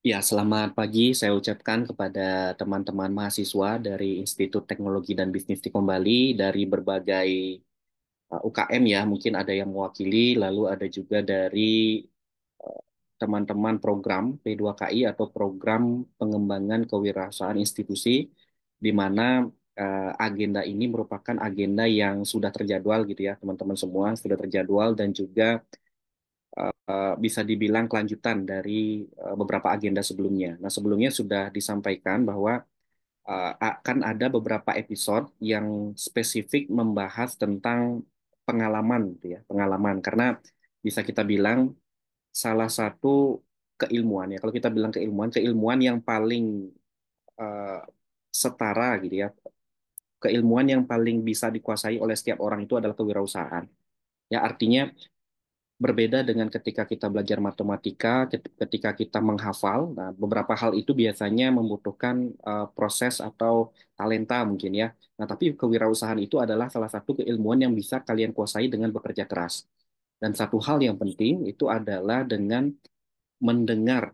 Ya, selamat pagi saya ucapkan kepada teman-teman mahasiswa dari Institut Teknologi dan Bisnis Tikom Bali dari berbagai UKM ya, mungkin ada yang mewakili, lalu ada juga dari eh, teman-teman program P2KI atau program pengembangan kewirausahaan institusi, di mana agenda ini merupakan agenda yang sudah terjadwal gitu ya, teman-teman semua sudah terjadwal dan juga bisa dibilang kelanjutan dari beberapa agenda sebelumnya. Nah, sebelumnya sudah disampaikan bahwa akan ada beberapa episode yang spesifik membahas tentang pengalaman, gitu ya, pengalaman. Karena bisa kita bilang salah satu keilmuan ya, kalau kita bilang keilmuan, keilmuan yang paling eh, setara gitu ya, keilmuan yang paling bisa dikuasai oleh setiap orang itu adalah kewirausahaan. Ya, artinya berbeda dengan ketika kita belajar matematika, ketika kita menghafal. Nah, beberapa hal itu biasanya membutuhkan proses atau talenta mungkin ya. Nah, tapi kewirausahaan itu adalah salah satu keilmuan yang bisa kalian kuasai dengan bekerja keras. Dan satu hal yang penting itu adalah dengan mendengar,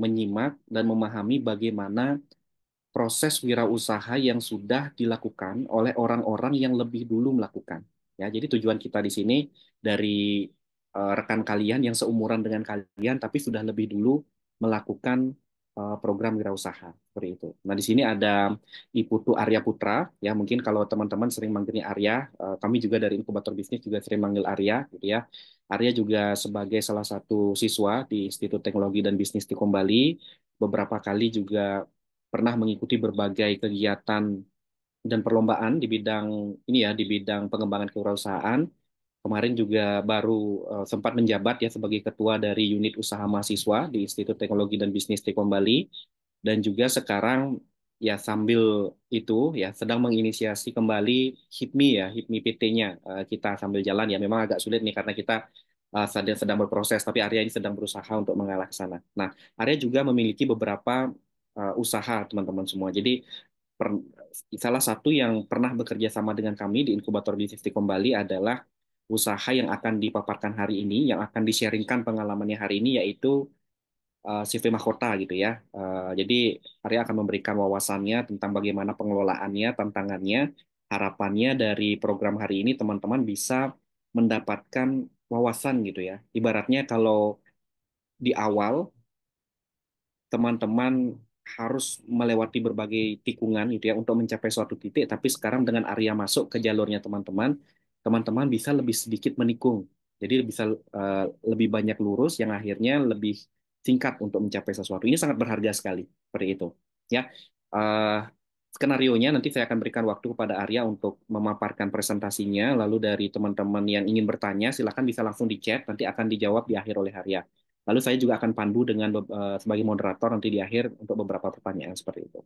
menyimak, dan memahami bagaimana proses wirausaha yang sudah dilakukan oleh orang-orang yang lebih dulu melakukan. Ya, jadi tujuan kita di sini dari rekan kalian yang seumuran dengan kalian tapi sudah lebih dulu melakukan program wirausaha seperti itu. Nah, di sini ada Iputu Arya Putra ya, mungkin kalau teman-teman sering manggilnya Arya, kami juga dari inkubator bisnis juga sering manggil Arya gitu ya. Arya juga sebagai salah satu siswa di Institut Teknologi dan Bisnis di Bali, beberapa kali juga pernah mengikuti berbagai kegiatan dan perlombaan di bidang ini ya, di bidang pengembangan kewirausahaan. Kemarin juga baru sempat menjabat ya sebagai ketua dari unit usaha mahasiswa di Institut Teknologi dan Bisnis Teknologi Bali, dan juga sekarang ya sambil itu ya sedang menginisiasi kembali HIPMI ya, HIPMI PT-nya kita sambil jalan ya. Memang agak sulit nih karena kita sedang berproses, tapi Arya ini sedang berusaha untuk mengarah ke sana. Nah, Arya juga memiliki beberapa usaha teman-teman semua. Jadi per- salah satu yang pernah bekerja sama dengan kami di inkubator bisnis Tikom Bali adalah usaha yang akan dipaparkan hari ini, yang akan di-sharingkan pengalamannya hari ini, yaitu CV Mahkota gitu ya. Jadi Arya akan memberikan wawasannya tentang bagaimana pengelolaannya, tantangannya, harapannya dari program hari ini teman-teman bisa mendapatkan wawasan gitu ya. Ibaratnya kalau di awal teman-teman harus melewati berbagai tikungan gitu ya untuk mencapai suatu titik, tapi sekarang dengan Arya masuk ke jalurnya teman-teman, teman-teman bisa lebih sedikit menikung. Jadi bisa lebih banyak lurus yang akhirnya lebih singkat untuk mencapai sesuatu. Ini sangat berharga sekali seperti itu. Ya. Eh, Skenarionya nanti saya akan berikan waktu kepada Arya untuk memaparkan presentasinya, lalu dari teman-teman yang ingin bertanya silakan bisa langsung di chat, nanti akan dijawab di akhir oleh Arya. Lalu saya juga akan pandu dengan sebagai moderator nanti di akhir untuk beberapa pertanyaan seperti itu.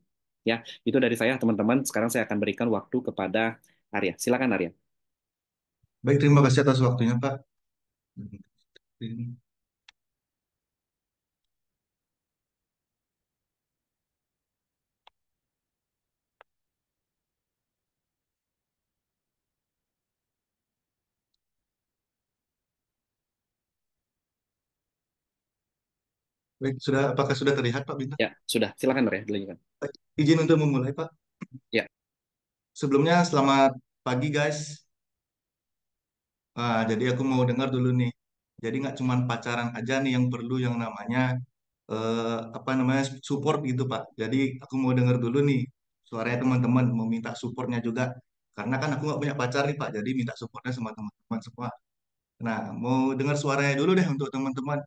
Ya, itu dari saya teman-teman. Sekarang saya akan berikan waktu kepada Arya. Silakan Arya. Baik, terima kasih atas waktunya, Pak. Baik, apakah sudah terlihat, Pak Bintang? Ya, sudah. Silakan Arya, dilanjutkan. Baik, izin untuk memulai, Pak. Ya, Sebelumnya, selamat pagi, guys. Jadi aku mau dengar dulu nih. Jadi nggak cuma pacaran aja nih yang perlu yang namanya apa namanya support gitu, Pak. Jadi aku mau dengar dulu nih suaranya teman-teman, mau minta supportnya juga. Karena kan aku nggak punya pacar nih, Pak. Jadi minta supportnya sama teman-teman semua. Nah, mau dengar suaranya dulu deh untuk teman-teman.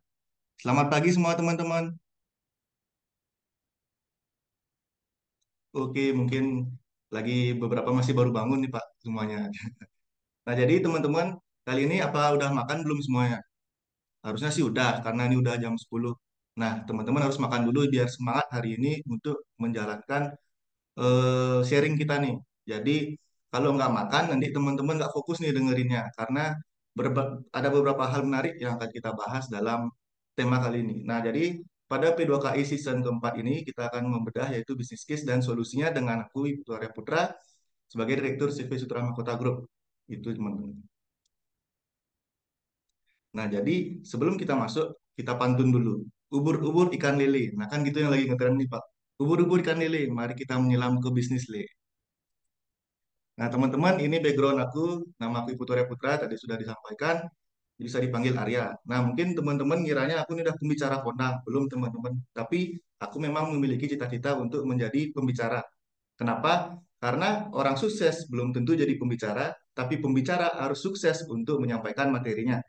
Selamat pagi semua teman-teman. Oke, mungkin lagi beberapa masih baru bangun nih Pak semuanya. Nah, jadi teman-teman, kali ini apa udah makan belum semuanya? Harusnya sih udah, karena ini udah jam 10. Nah, teman-teman harus makan dulu biar semangat hari ini untuk menjalankan sharing kita nih. Jadi, kalau nggak makan, nanti teman-teman nggak fokus nih dengerinnya. Karena ada beberapa hal menarik yang akan kita bahas dalam tema kali ini. Nah, jadi pada P2KI season keempat ini, kita akan membedah yaitu bisnis case dan solusinya dengan aku, Ibu Arya Putra, sebagai Direktur CV Sutra Mahkota Group. Itu teman-teman. Nah, jadi sebelum kita masuk, kita pantun dulu. ubur-ubur ikan lele. Nah kan gitu yang lagi ngetren nih Pak. Ubur-ubur ikan lele, mari kita menyelam ke bisnis le. Nah teman-teman ini background aku, nama aku Iputu Putra, tadi sudah disampaikan, bisa dipanggil Arya. Nah mungkin teman-teman ngiranya aku ini udah pembicara kondang, belum teman-teman. Tapi aku memang memiliki cita-cita untuk menjadi pembicara. Kenapa? Karena orang sukses belum tentu jadi pembicara, tapi pembicara harus sukses untuk menyampaikan materinya.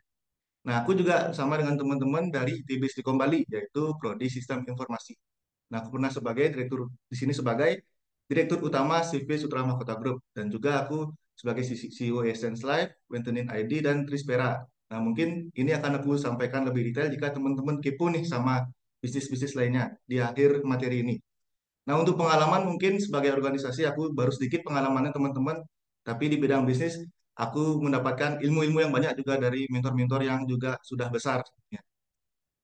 Nah, aku juga sama dengan teman-teman dari ITB Stikom Bali, yaitu Prodi Sistem Informasi. Nah, aku pernah sebagai direktur di sini sebagai direktur utama CV Sutra Mahkota Group dan juga aku sebagai CEO Essence Life, Wentenin ID dan Trispera. Nah, mungkin ini akan aku sampaikan lebih detail jika teman-teman kepo nih sama bisnis-bisnis lainnya di akhir materi ini. Nah, untuk pengalaman mungkin sebagai organisasi aku baru sedikit pengalamannya teman-teman, tapi di bidang bisnis aku mendapatkan ilmu-ilmu yang banyak juga dari mentor-mentor yang juga sudah besar. Ya.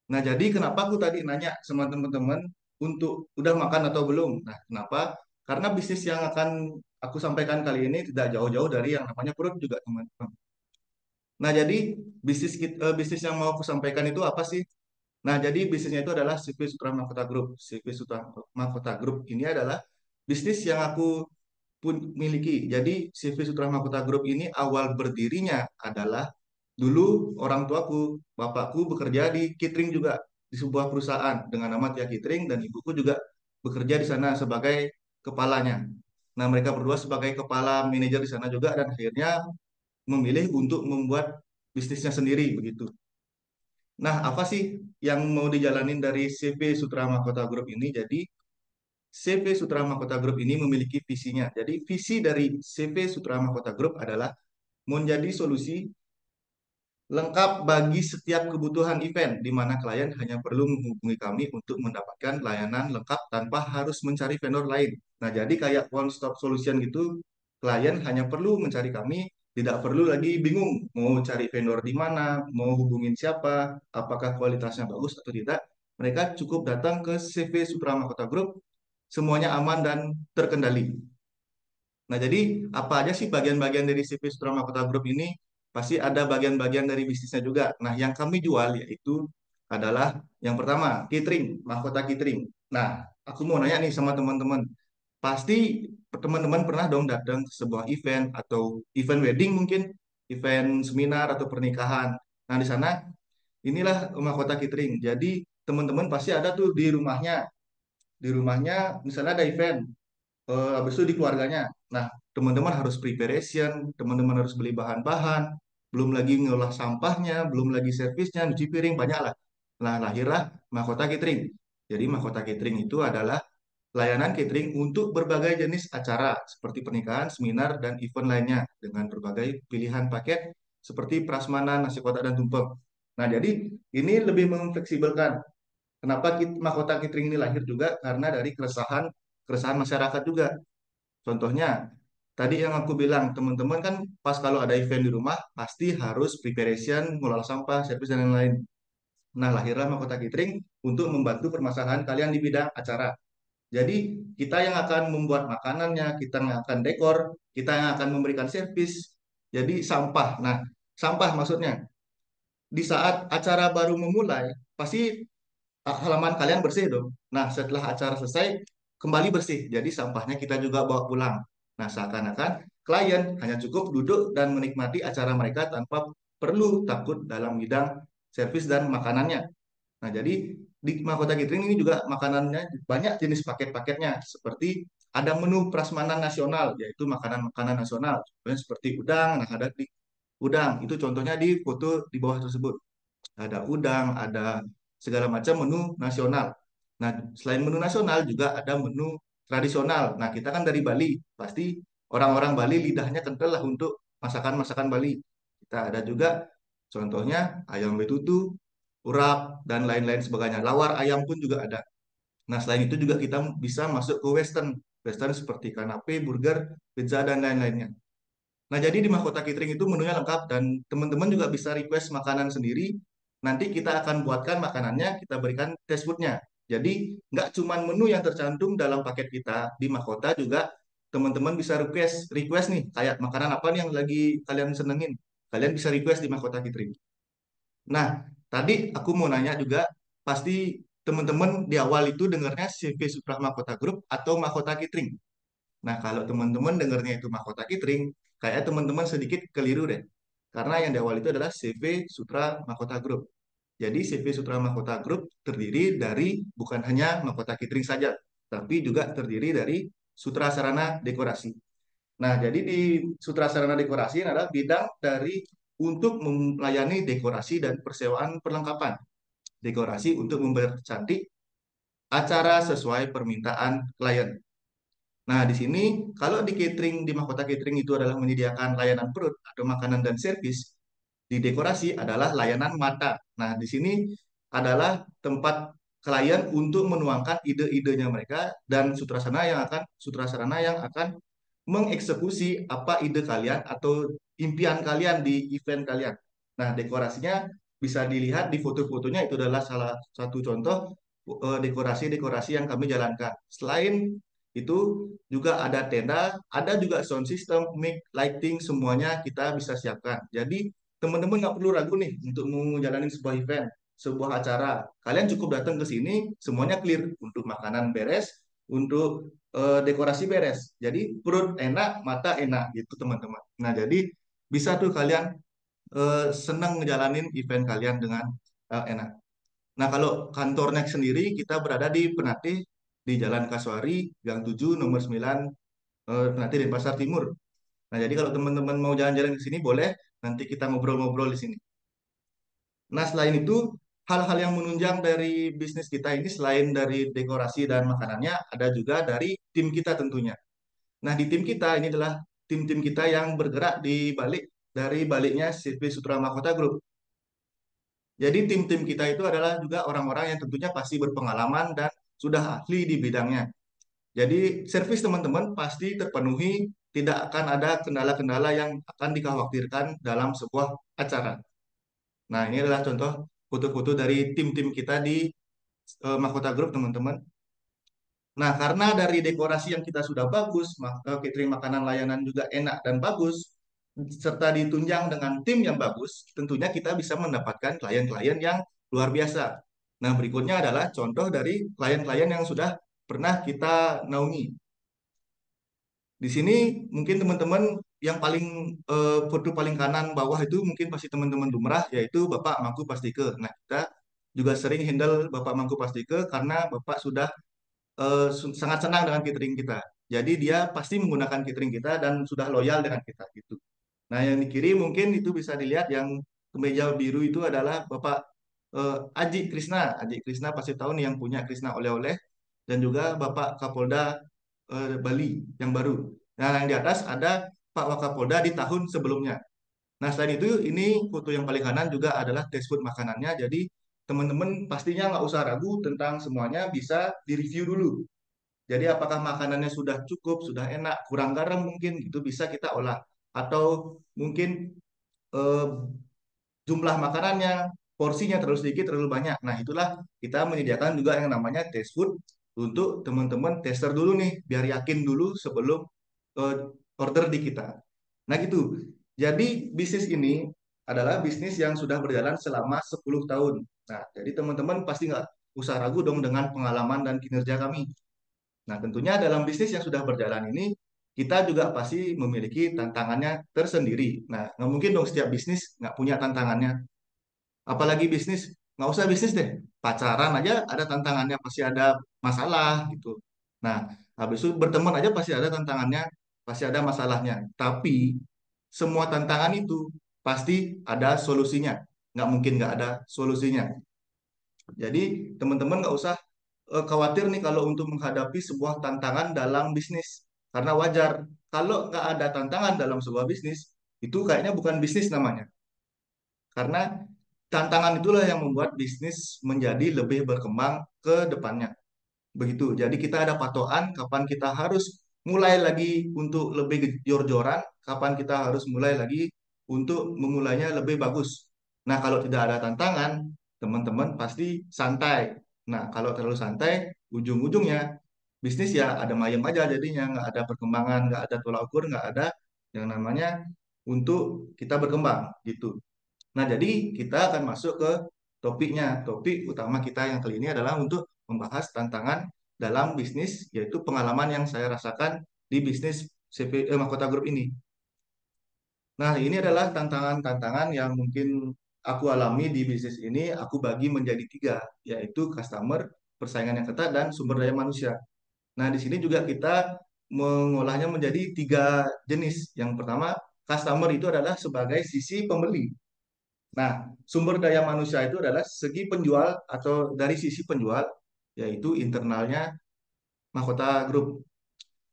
Nah, jadi kenapa aku tadi nanya sama teman-teman untuk udah makan atau belum? Nah, kenapa? Karena bisnis yang akan aku sampaikan kali ini tidak jauh-jauh dari yang namanya perut juga, teman-teman. Nah, jadi bisnis yang mau aku sampaikan itu apa sih? Nah, jadi bisnisnya itu adalah CV Sutra Mahkota Group. CV Sutra Mahkota Group ini adalah bisnis yang aku pun miliki. Jadi CV Sutra Mahkota Group ini awal berdirinya adalah dulu orang tuaku, bapakku bekerja di catering juga di sebuah perusahaan dengan nama Tia Catering dan ibuku juga bekerja di sana sebagai kepalanya. Nah, mereka berdua sebagai kepala manajer di sana juga dan akhirnya memilih untuk membuat bisnisnya sendiri begitu. Nah, apa sih yang mau dijalanin dari CV Sutra Mahkota Group ini? Jadi CV Sutra Mahkota Group ini memiliki visinya. Jadi visi dari CV Sutra Mahkota Group adalah menjadi solusi lengkap bagi setiap kebutuhan event, di mana klien hanya perlu menghubungi kami untuk mendapatkan layanan lengkap tanpa harus mencari vendor lain. Nah, jadi kayak one stop solution gitu, klien hanya perlu mencari kami, tidak perlu lagi bingung mau cari vendor di mana, mau hubungin siapa, apakah kualitasnya bagus atau tidak. Mereka cukup datang ke CV Sutra Mahkota Group, semuanya aman dan terkendali. Nah, jadi apa aja sih bagian-bagian dari CV Sutra Mahkota Group ini? Pasti ada bagian-bagian dari bisnisnya juga. Nah, yang kami jual yaitu adalah yang pertama, catering, mahkota catering. Nah, aku mau nanya nih sama teman-teman. Pasti teman-teman pernah dong datang ke sebuah event atau event wedding mungkin, event seminar atau pernikahan. Nah, di sana inilah mahkota catering. Jadi, teman-teman pasti ada tuh di rumahnya. Di rumahnya misalnya ada event, habis itu di keluarganya. Nah, teman-teman harus preparation, teman-teman harus beli bahan-bahan, belum lagi ngolah sampahnya, belum lagi servisnya, cuci piring, banyak lah. Nah, lahirlah Mahkota Catering. Jadi Mahkota Catering itu adalah layanan catering untuk berbagai jenis acara seperti pernikahan, seminar, dan event lainnya dengan berbagai pilihan paket seperti prasmanan, nasi kotak, dan tumpeng. Nah, jadi ini lebih memfleksibelkan. Kenapa Mahkota Catering ini lahir juga? Karena dari keresahan keresahan masyarakat juga. Contohnya, tadi yang aku bilang, teman-teman kan pas kalau ada event di rumah, pasti harus preparation, mengolah sampah, servis, dan lain-lain. Nah, lahirlah Mahkota Catering untuk membantu permasalahan kalian di bidang acara. Jadi, kita yang akan membuat makanannya, kita yang akan dekor, kita yang akan memberikan servis. Jadi, sampah. Nah, sampah maksudnya, di saat acara baru memulai, pasti halaman kalian bersih dong. Nah, setelah acara selesai, kembali bersih. Jadi sampahnya kita juga bawa pulang. Nah, seakan-akan klien hanya cukup duduk dan menikmati acara mereka tanpa perlu takut dalam bidang servis dan makanannya. Nah, jadi di Mahkota Catering ini juga makanannya banyak jenis paket-paketnya. Seperti ada menu prasmanan nasional, yaitu makanan-makanan nasional. Contohnya seperti udang, nah ada di udang. Itu contohnya di foto di bawah tersebut ada udang, ada segala macam menu nasional. Nah, selain menu nasional juga ada menu tradisional. Nah, kita kan dari Bali, pasti orang-orang Bali lidahnya kental lah untuk masakan-masakan Bali. Kita ada juga contohnya ayam betutu, urap, dan lain-lain sebagainya. Lawar ayam pun juga ada. Nah, selain itu juga kita bisa masuk ke Western. Western seperti kanape, burger, pizza, dan lain-lainnya. Nah, jadi di Mahkota Catering itu menunya lengkap dan teman-teman juga bisa request makanan sendiri. Nanti kita akan buatkan makanannya, kita berikan test foodnya. Jadi nggak cuma menu yang tercantum dalam paket kita di Mahkota juga teman-teman bisa request request nih kayak makanan apa nih yang lagi kalian senengin. Kalian bisa request di Mahkota Catering. Nah, tadi aku mau nanya juga pasti teman-teman di awal itu dengarnya CV Sutra Mahkota Group atau Mahkota Catering. Nah, kalau teman-teman dengarnya itu Mahkota Catering, kayak teman-teman sedikit keliru deh. Karena yang di awal itu adalah CV Sutra Mahkota Group. Jadi CV Sutra Mahkota Group terdiri dari bukan hanya Mahkota Catering saja, tapi juga terdiri dari Sutra Sarana Dekorasi. Nah, jadi di Sutra Sarana Dekorasi adalah bidang dari untuk melayani dekorasi dan persewaan perlengkapan. Dekorasi untuk mempercantik acara sesuai permintaan klien. Nah, di sini kalau di catering di Mahkota Catering itu adalah menyediakan layanan perut atau makanan dan servis, di dekorasi adalah layanan mata. Nah, di sini adalah tempat klien untuk menuangkan ide-idenya mereka dan sutrasarana yang akan mengeksekusi apa ide kalian atau impian kalian di event kalian. Nah, dekorasinya bisa dilihat di foto-fotonya itu adalah salah satu contoh dekorasi-dekorasi yang kami jalankan. Selain itu juga ada tenda, ada juga sound system, mic, lighting, semuanya kita bisa siapkan. Jadi teman-teman nggak perlu ragu nih untuk menjalani sebuah event, sebuah acara. Kalian cukup datang ke sini, semuanya clear. Untuk makanan beres, untuk dekorasi beres. Jadi perut enak, mata enak gitu teman-teman. Nah jadi bisa tuh kalian senang ngejalanin event kalian dengan enak. Nah kalau kantornya sendiri kita berada di Penatih di Jalan Kasuari, Gang 7, nomor 9, Penatih Denpasar Timur. Nah jadi kalau teman-teman mau jalan-jalan ke sini boleh, nanti kita ngobrol-ngobrol di sini. Nah, selain itu, hal-hal yang menunjang dari bisnis kita ini selain dari dekorasi dan makanannya, ada juga dari tim kita tentunya. Nah, di tim kita ini adalah tim-tim kita yang bergerak di balik dari baliknya CV Sutra Mahkota Group. Jadi tim-tim kita itu adalah juga orang-orang yang tentunya pasti berpengalaman dan sudah ahli di bidangnya. Jadi servis teman-teman pasti terpenuhi, tidak akan ada kendala-kendala yang akan dikhawatirkan dalam sebuah acara. Nah, ini adalah contoh foto-foto dari tim-tim kita di Mahkota Group, teman-teman. Nah, karena dari dekorasi yang kita sudah bagus, catering makanan layanan juga enak dan bagus, serta ditunjang dengan tim yang bagus, tentunya kita bisa mendapatkan klien-klien yang luar biasa. Nah, berikutnya adalah contoh dari klien-klien yang sudah pernah kita naungi. Di sini mungkin teman-teman yang paling foto paling kanan bawah itu mungkin pasti teman-teman lumrah yaitu Bapak Mangku Pastike. Nah, kita juga sering handle Bapak Mangku Pastike karena Bapak sudah sangat senang dengan catering kita. Jadi dia pasti menggunakan catering kita dan sudah loyal dengan kita gitu. Nah, yang di kiri mungkin itu bisa dilihat yang kemeja biru itu adalah Bapak Aji Krisna. Aji Krisna pasti tahu nih yang punya Krisna oleh-oleh dan juga Bapak Kapolda Bali yang baru. Nah, yang di atas ada Pak Wakapolda di tahun sebelumnya. Nah, selain itu, ini foto yang paling kanan juga adalah test food makanannya. Jadi, teman-teman pastinya nggak usah ragu tentang semuanya, bisa direview dulu. Jadi, apakah makanannya sudah cukup, sudah enak, kurang garam mungkin, itu bisa kita olah. Atau mungkin eh, jumlah makanannya, porsinya terlalu sedikit, terlalu banyak. Nah, itulah kita menyediakan juga yang namanya test food untuk teman-teman tester dulu nih, biar yakin dulu sebelum eh, order di kita. Nah, gitu. Jadi, bisnis ini adalah bisnis yang sudah berjalan selama 10 tahun. Nah, jadi teman-teman pasti nggak usah ragu dong dengan pengalaman dan kinerja kami. Nah, tentunya dalam bisnis yang sudah berjalan ini, kita juga pasti memiliki tantangannya tersendiri. Nah, nggak mungkin dong setiap bisnis nggak punya tantangannya. Apalagi bisnis, nggak usah bisnis deh. Pacaran aja ada tantangannya, pasti ada masalah gitu. Nah, habis itu berteman aja pasti ada tantangannya, pasti ada masalahnya. Tapi semua tantangan itu pasti ada solusinya. Nggak mungkin nggak ada solusinya. Jadi teman-teman nggak usah khawatir nih kalau untuk menghadapi sebuah tantangan dalam bisnis. Karena wajar, kalau nggak ada tantangan dalam sebuah bisnis, itu kayaknya bukan bisnis namanya. Karena tantangan itulah yang membuat bisnis menjadi lebih berkembang ke depannya. Begitu. Jadi kita ada patokan kapan kita harus mulai lagi untuk lebih jor-joran, kapan kita harus mulai lagi untuk memulainya lebih bagus. Nah, kalau tidak ada tantangan, teman-teman pasti santai. Nah, kalau terlalu santai, ujung-ujungnya bisnis ya ada mayem aja jadinya, nggak ada perkembangan, nggak ada tolak ukur, nggak ada yang namanya untuk kita berkembang gitu. Nah, jadi kita akan masuk ke topiknya. Topik utama kita yang kali ini adalah untuk membahas tantangan dalam bisnis, yaitu pengalaman yang saya rasakan di bisnis Mahkota Group ini. Nah, ini adalah tantangan-tantangan yang mungkin aku alami di bisnis ini, aku bagi menjadi tiga, yaitu customer, persaingan yang ketat, dan sumber daya manusia. Nah, di sini juga kita mengolahnya menjadi tiga jenis. Yang pertama, customer itu adalah sebagai sisi pembeli. Nah, sumber daya manusia itu adalah segi penjual atau dari sisi penjual, yaitu internalnya Mahkota Group.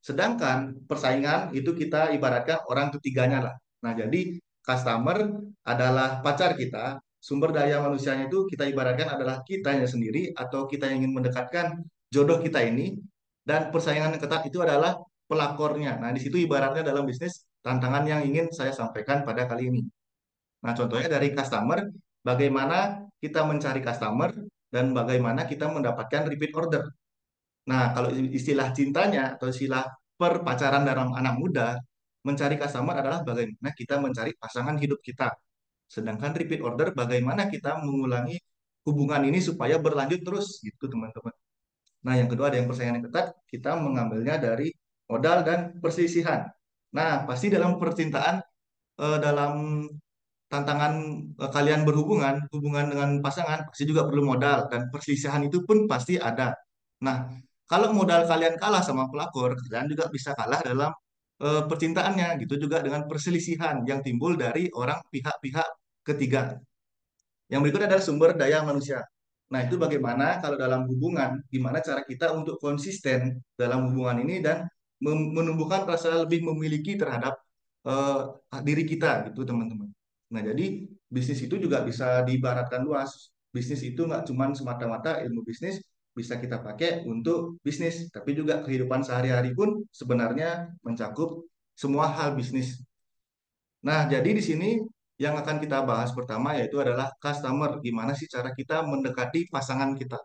Sedangkan persaingan itu kita ibaratkan orang ketiganya lah. Nah, jadi customer adalah pacar kita, sumber daya manusianya itu kita ibaratkan adalah kitanya sendiri atau kita yang ingin mendekatkan jodoh kita ini, dan persaingan yang ketat itu adalah pelakornya. Nah, di situ ibaratnya dalam bisnis tantangan yang ingin saya sampaikan pada kali ini. Nah, contohnya dari customer, bagaimana kita mencari customer dan bagaimana kita mendapatkan repeat order. Nah, kalau istilah cintanya atau istilah perpacaran dalam anak muda, mencari customer adalah bagaimana kita mencari pasangan hidup kita. Sedangkan repeat order bagaimana kita mengulangi hubungan ini supaya berlanjut terus gitu teman-teman. Nah, yang kedua ada yang persaingan yang ketat, kita mengambilnya dari modal dan perselisihan. Nah, pasti dalam percintaan, dalam tantangan kalian berhubungan, hubungan dengan pasangan pasti juga perlu modal dan perselisihan itu pun pasti ada. Nah, kalau modal kalian kalah sama pelakor, kalian juga bisa kalah dalam percintaannya. Gitu juga dengan perselisihan yang timbul dari orang pihak-pihak ketiga. Yang berikut adalah sumber daya manusia. Nah, itu bagaimana kalau dalam hubungan, gimana cara kita untuk konsisten dalam hubungan ini dan menumbuhkan rasa lebih memiliki terhadap eh, diri kita gitu teman-teman. Nah, jadi bisnis itu juga bisa diibaratkan luas. Bisnis itu nggak cuma semata-mata ilmu bisnis bisa kita pakai untuk bisnis, tapi juga kehidupan sehari-hari pun sebenarnya mencakup semua hal bisnis. Nah, jadi di sini yang akan kita bahas pertama yaitu adalah customer. Gimana sih cara kita mendekati pasangan kita?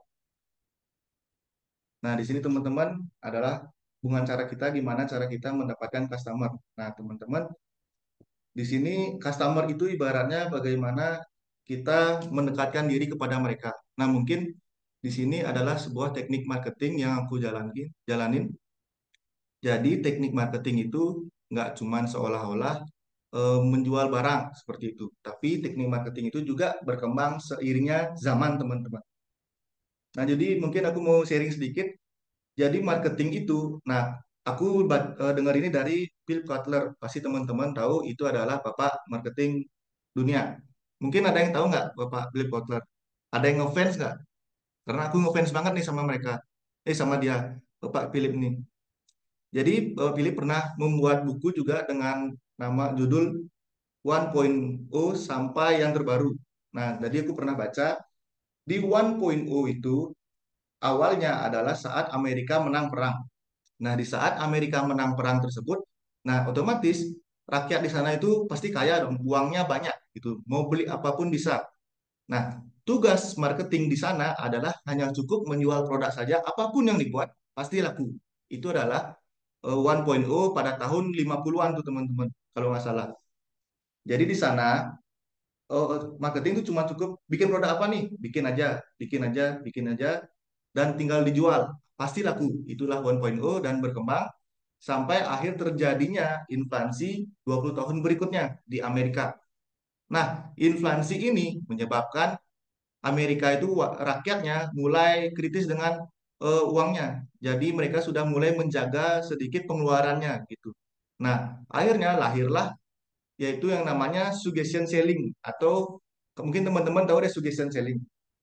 Nah, di sini teman-teman adalah hubungan cara kita, gimana cara kita mendapatkan customer. Nah, teman-teman, di sini customer itu ibaratnya bagaimana kita mendekatkan diri kepada mereka. Nah, mungkin di sini adalah sebuah teknik marketing yang aku jalanin. Jadi teknik marketing itu nggak cuman seolah-olah menjual barang seperti itu. Tapi teknik marketing itu juga berkembang seiringnya zaman, teman-teman. Nah, jadi mungkin aku mau sharing sedikit. Jadi marketing itu, nah aku dengar ini dari Bill Kotler. Pasti teman-teman tahu itu adalah bapak marketing dunia. Mungkin ada yang tahu nggak bapak Bill Kotler? Ada yang ngefans nggak? Karena aku ngefans banget nih sama mereka. Sama dia, bapak Philip ini. Jadi Philip pernah membuat buku juga dengan nama judul 1.0 sampai yang terbaru. Nah, tadi aku pernah baca di 1.0 itu awalnya adalah saat Amerika menang perang. Nah, di saat Amerika menang perang tersebut, nah otomatis rakyat di sana itu pasti kaya dong, uangnya banyak gitu, mau beli apapun bisa. Nah, tugas marketing di sana adalah hanya cukup menjual produk saja, apapun yang dibuat pasti laku. Itu adalah 1.0 pada tahun 50-an tuh teman-teman, kalau nggak salah. Jadi di sana marketing itu cuma cukup bikin produk apa nih, bikin aja, bikin aja, bikin aja, dan tinggal dijual. Pasti laku. Itulah 1.0 dan berkembang sampai akhir terjadinya inflasi 20 tahun berikutnya di Amerika. Nah, inflasi ini menyebabkan Amerika itu rakyatnya mulai kritis dengan uangnya. Jadi mereka sudah mulai menjaga sedikit pengeluarannya gitu. Nah, akhirnya lahirlah yaitu yang namanya suggestion selling atau mungkin teman-teman tahu deh suggestion selling.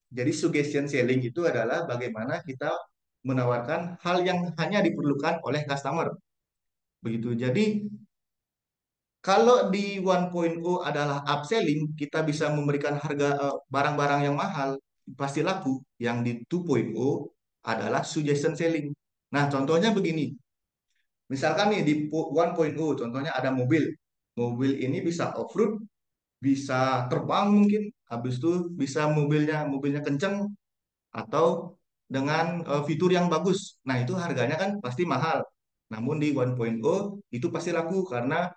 Jadi suggestion selling itu adalah bagaimana kita menawarkan hal yang hanya diperlukan oleh customer. Begitu. Jadi kalau di 1.0 adalah upselling, kita bisa memberikan harga barang-barang yang mahal, pasti laku. Yang di 2.0 adalah suggestion selling. Nah, contohnya begini. Misalkan nih di 1.0, contohnya ada mobil. Mobil ini bisa off-road, bisa terbang mungkin, habis itu bisa mobilnya kenceng atau dengan fitur yang bagus. Nah, itu harganya kan pasti mahal. Namun di 1.0 itu pasti laku karena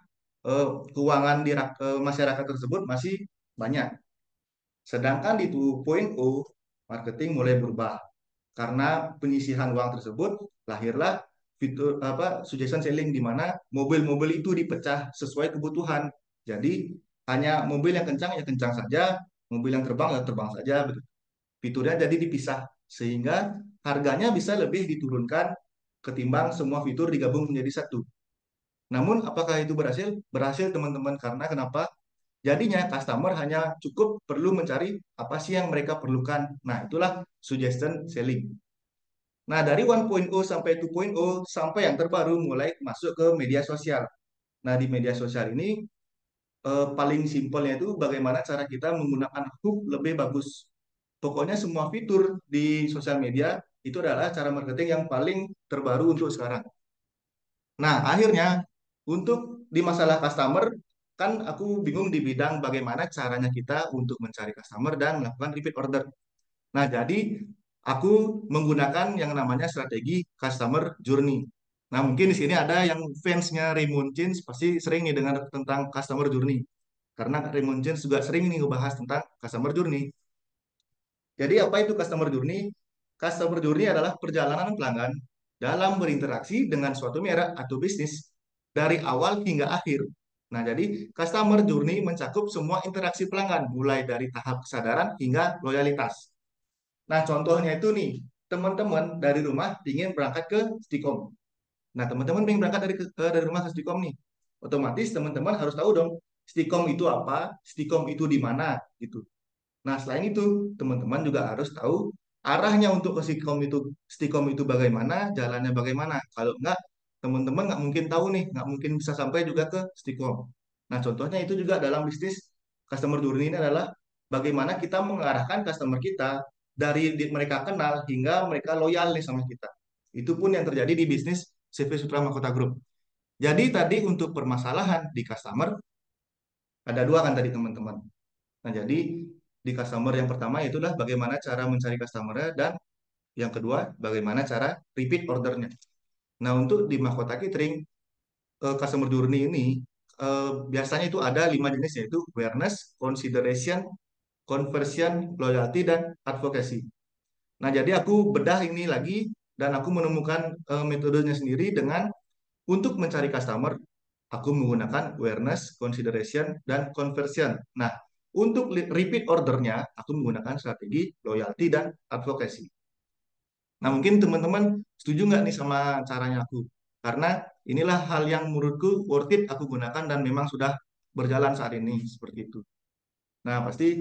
keuangan di masyarakat tersebut masih banyak. Sedangkan di 2.0 marketing mulai berubah karena penyisihan uang tersebut lahirlah fitur suggestion selling di mana mobil-mobil itu dipecah sesuai kebutuhan. Jadi hanya mobil yang kencang ya kencang saja, mobil yang terbang ya terbang saja begitu. Fiturnya jadi dipisah sehingga harganya bisa lebih diturunkan ketimbang semua fitur digabung menjadi satu. Namun apakah itu berhasil? Berhasil teman-teman karena kenapa? Jadinya customer hanya cukup perlu mencari apa sih yang mereka perlukan. Nah, itulah suggestion selling. Nah, dari 1.0 sampai 2.0 sampai yang terbaru mulai masuk ke media sosial. Nah, di media sosial ini paling simpelnya itu bagaimana cara kita menggunakan hook lebih bagus. Pokoknya semua fitur di sosial media itu adalah cara marketing yang paling terbaru untuk sekarang. Nah, akhirnya untuk di masalah customer, kan aku bingung di bidang bagaimana caranya kita untuk mencari customer dan melakukan repeat order. Nah, jadi aku menggunakan yang namanya strategi customer journey. Nah, mungkin di sini ada yang fansnya Raymond James pasti sering nih dengar tentang customer journey. Karena Raymond James juga sering nih ngebahas tentang customer journey. Jadi apa itu customer journey? Customer journey adalah perjalanan pelanggan dalam berinteraksi dengan suatu merek atau bisnis dari awal hingga akhir. Nah, jadi customer journey mencakup semua interaksi pelanggan mulai dari tahap kesadaran hingga loyalitas. Nah, contohnya itu nih, teman-teman dari rumah ingin berangkat ke Stikom. Nah, teman-teman ingin berangkat dari rumah ke Stikom nih. Otomatis teman-teman harus tahu dong, Stikom itu apa, Stikom itu di mana gitu. Nah, selain itu, teman-teman juga harus tahu arahnya untuk ke Stikom itu bagaimana, jalannya bagaimana. Kalau enggak, teman-teman nggak mungkin tahu nih, nggak mungkin bisa sampai juga ke Stikom. Nah, contohnya itu juga dalam bisnis customer journey ini adalah bagaimana kita mengarahkan customer kita dari mereka kenal hingga mereka loyal nih sama kita. Itu pun yang terjadi di bisnis CV Sutra Mahkota Group. Jadi tadi untuk permasalahan di customer ada dua kan tadi teman-teman. Nah, jadi di customer yang pertama itulah bagaimana cara mencari customer dan yang kedua bagaimana cara repeat ordernya. Nah, untuk di Mahkota Catering customer journey ini biasanya itu ada 5 jenis yaitu awareness, consideration, conversion, loyalty dan advocacy. Nah, jadi aku bedah ini lagi dan aku menemukan metodenya sendiri dengan untuk mencari customer, aku menggunakan awareness, consideration, dan conversion. Nah, untuk repeat ordernya, aku menggunakan strategi loyalty dan advocacy. Nah, mungkin teman-teman setuju nggak nih sama caranya aku? Karena inilah hal yang menurutku worth it aku gunakan dan memang sudah berjalan saat ini seperti itu. Nah, pasti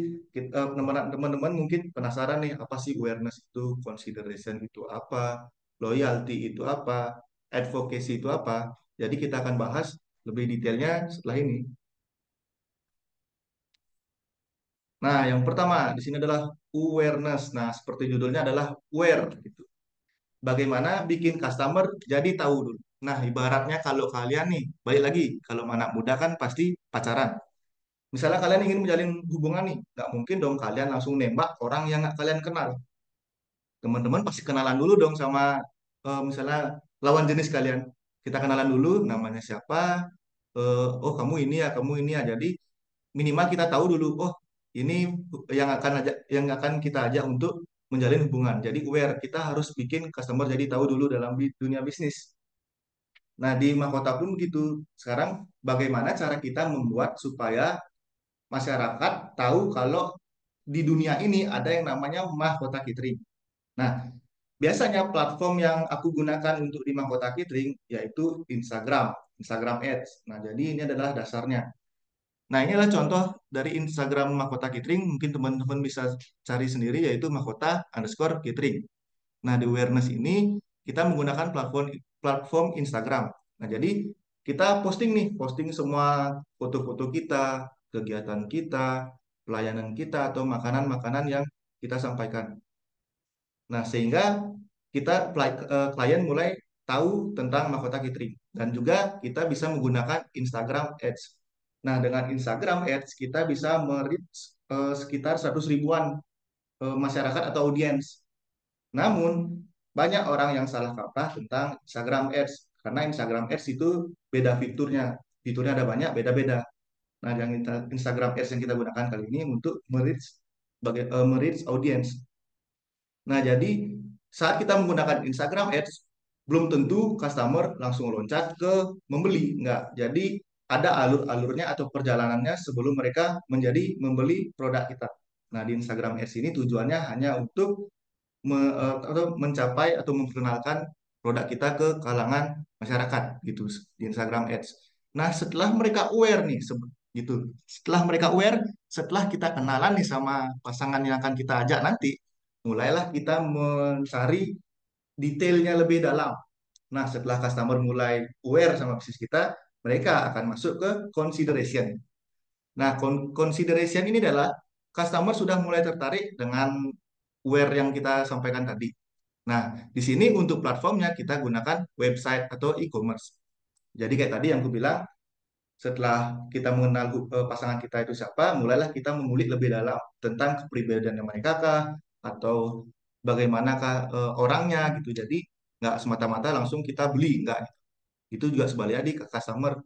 teman-teman mungkin penasaran nih, apa sih awareness itu, consideration itu apa, loyalty itu apa, advocacy itu apa. Jadi kita akan bahas lebih detailnya setelah ini. Nah, yang pertama di sini adalah awareness. Nah, seperti judulnya adalah aware gitu. Bagaimana bikin customer jadi tahu dulu. Nah, ibaratnya kalau kalian nih, balik lagi, kalau anak muda kan pasti pacaran. Misalnya kalian ingin menjalin hubungan nih, nggak mungkin dong kalian langsung nembak orang yang nggak kalian kenal. Teman-teman pasti kenalan dulu dong sama misalnya lawan jenis kalian. Kita kenalan dulu, namanya siapa, oh kamu ini ya. Jadi minimal kita tahu dulu, oh ini yang akan kita ajak untuk menjalin hubungan. Jadi aware, kita harus bikin customer jadi tahu dulu dalam dunia bisnis. Nah, di mahkota pun begitu. Sekarang bagaimana cara kita membuat supaya masyarakat tahu kalau di dunia ini ada yang namanya mahkota catering. Nah, biasanya platform yang aku gunakan untuk di mahkota catering yaitu Instagram Ads. Nah, jadi ini adalah dasarnya. Nah, ini adalah contoh dari Instagram mahkota catering. Mungkin teman-teman bisa cari sendiri yaitu mahkota_catering. Nah, di awareness ini kita menggunakan platform platform Instagram. Nah, jadi kita posting semua foto-foto kita, kegiatan kita, pelayanan kita atau makanan-makanan yang kita sampaikan. Nah, sehingga klien mulai tahu tentang mahkota catering dan juga kita bisa menggunakan Instagram Ads. Nah, dengan Instagram Ads kita bisa mereach sekitar 100 ribuan masyarakat atau audiens. Namun, banyak orang yang salah kaprah tentang Instagram Ads karena Instagram Ads itu beda fiturnya. Fiturnya ada banyak, beda-beda. Nah, yang Instagram Ads yang kita gunakan kali ini untuk mereach mereach audience. Nah, jadi saat kita menggunakan Instagram Ads, belum tentu customer langsung loncat ke membeli, enggak. Jadi ada alur-alurnya atau perjalanannya sebelum mereka menjadi membeli produk kita. Nah, di Instagram Ads ini tujuannya hanya untuk atau mencapai atau memperkenalkan produk kita ke kalangan masyarakat gitu di Instagram Ads. Nah, setelah mereka aware nih gitu. Setelah mereka aware, setelah kita kenalan nih sama pasangan yang akan kita ajak nanti, mulailah kita mencari detailnya lebih dalam. Nah, setelah customer mulai aware sama bisnis kita, mereka akan masuk ke consideration. Nah, consideration ini adalah customer sudah mulai tertarik dengan aware yang kita sampaikan tadi. Nah, di sini untuk platformnya kita gunakan website atau e-commerce. Jadi kayak tadi yang aku bilang, setelah kita mengenal pasangan kita itu siapa, mulailah kita mengulik lebih dalam tentang kepribadian mereka kah, atau bagaimanakah orangnya gitu. Jadi nggak semata-mata langsung kita beli, nggak. Itu juga sebaliknya di customer.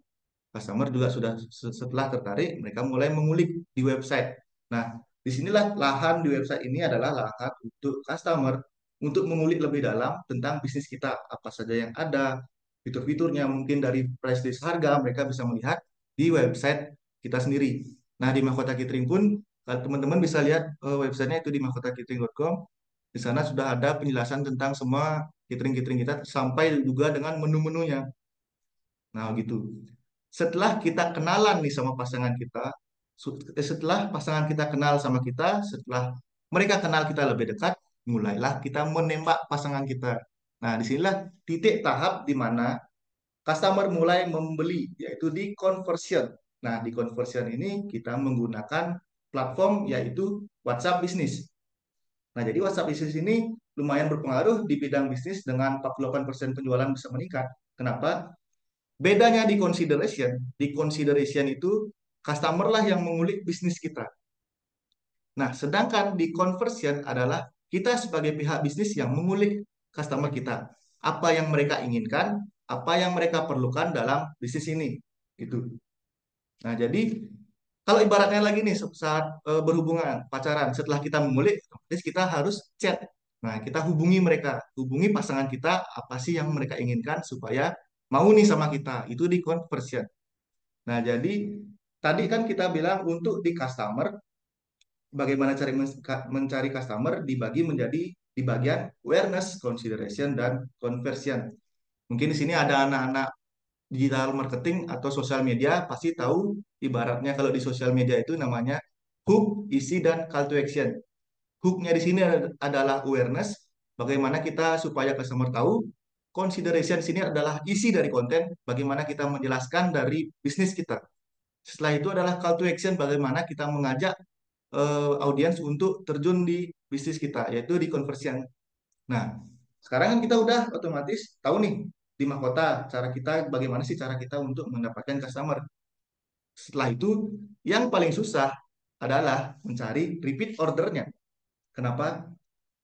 Customer juga sudah setelah tertarik, mereka mulai mengulik di website. Nah, disinilah lahan di website ini adalah lahan untuk customer untuk mengulik lebih dalam tentang bisnis kita, apa saja yang ada, fitur-fiturnya, mungkin dari price list harga, mereka bisa melihat di website kita sendiri. Nah, di Mahkota Catering pun, kalau teman-teman bisa lihat websitenya itu di mahkotakitering.com. Di sana sudah ada penjelasan tentang semua catering-catering kita, sampai juga dengan menu-menunya. Nah, gitu. Setelah kita kenalan nih sama pasangan kita, setelah pasangan kita kenal sama kita, setelah mereka kenal kita lebih dekat, mulailah kita menembak pasangan kita. Nah, disinilah titik tahap di mana customer mulai membeli, yaitu di conversion. Nah, di conversion ini kita menggunakan platform yaitu WhatsApp Business. Nah, jadi WhatsApp Business ini lumayan berpengaruh di bidang bisnis dengan 48% penjualan bisa meningkat. Kenapa? Bedanya di consideration itu customer lah yang mengulik bisnis kita. Nah, sedangkan di conversion adalah kita sebagai pihak bisnis yang mengulik customer kita. Apa yang mereka inginkan, apa yang mereka perlukan dalam bisnis ini. Gitu. Nah, jadi kalau ibaratnya lagi nih saat berhubungan, pacaran, setelah kita mengulik, otomatis kita harus chat. Nah, kita hubungi mereka, hubungi pasangan kita, apa sih yang mereka inginkan supaya mau nih sama kita. Itu di conversion. Nah, jadi tadi kan kita bilang untuk di customer, bagaimana cari mencari customer dibagi menjadi di bagian awareness, consideration, dan conversion. Mungkin di sini ada anak-anak digital marketing atau sosial media pasti tahu ibaratnya kalau di sosial media itu namanya hook, isi, dan call to action. Hooknya di sini adalah awareness, bagaimana kita supaya customer tahu. Consideration di sini adalah isi dari konten, bagaimana kita menjelaskan dari bisnis kita. Setelah itu adalah call to action, bagaimana kita mengajak audiens untuk terjun di bisnis kita, yaitu di conversion. Nah, sekarang kan kita udah otomatis tahu nih di mahkota cara kita bagaimana sih cara kita untuk mendapatkan customer. Setelah itu, yang paling susah adalah mencari repeat ordernya. Kenapa?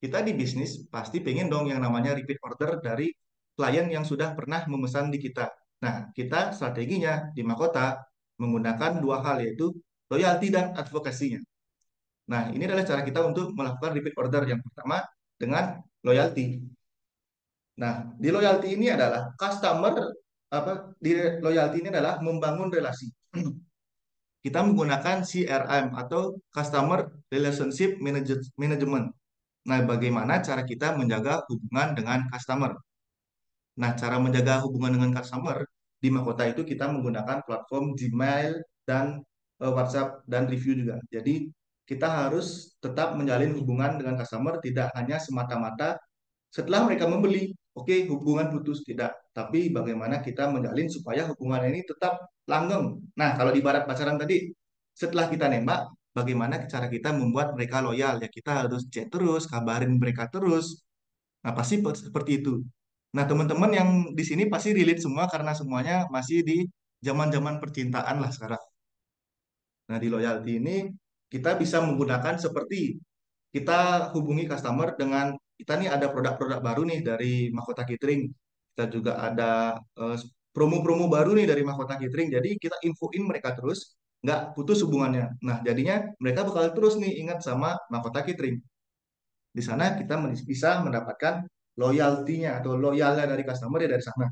Kita di bisnis pasti pengen dong yang namanya repeat order dari klien yang sudah pernah memesan di kita. Nah, kita strateginya di mahkota menggunakan dua hal yaitu loyalty dan advokasinya. Nah, ini adalah cara kita untuk melakukan repeat order yang pertama dengan loyalty. Nah, di loyalty ini adalah customer apa di loyalty ini adalah membangun relasi. Kita menggunakan CRM atau Customer Relationship Management. Nah, bagaimana cara kita menjaga hubungan dengan customer? Nah, cara menjaga hubungan dengan customer di Mahkota itu kita menggunakan platform Gmail dan WhatsApp dan review juga. Jadi, kita harus tetap menjalin hubungan dengan customer tidak hanya semata-mata setelah mereka membeli, oke, hubungan putus tidak, tapi bagaimana kita menjalin supaya hubungan ini tetap langgeng. Nah, kalau di barat pacaran tadi, setelah kita nembak, bagaimana cara kita membuat mereka loyal? Ya kita harus chat terus, kabarin mereka terus. Nah, pasti seperti itu. Nah, teman-teman yang di sini pasti relate semua karena semuanya masih di zaman-zaman percintaan lah sekarang. Nah, di loyalty ini kita bisa menggunakan seperti kita hubungi customer dengan kita nih ada produk-produk baru nih dari Mahkota Catering. Kita juga ada promo-promo baru nih dari Mahkota Catering. Jadi kita infoin mereka terus nggak putus hubungannya. Nah, jadinya mereka bakal terus nih ingat sama mahkota catering. Di sana kita bisa mendapatkan loyaltinya atau loyalnya dari customer ya dari sana.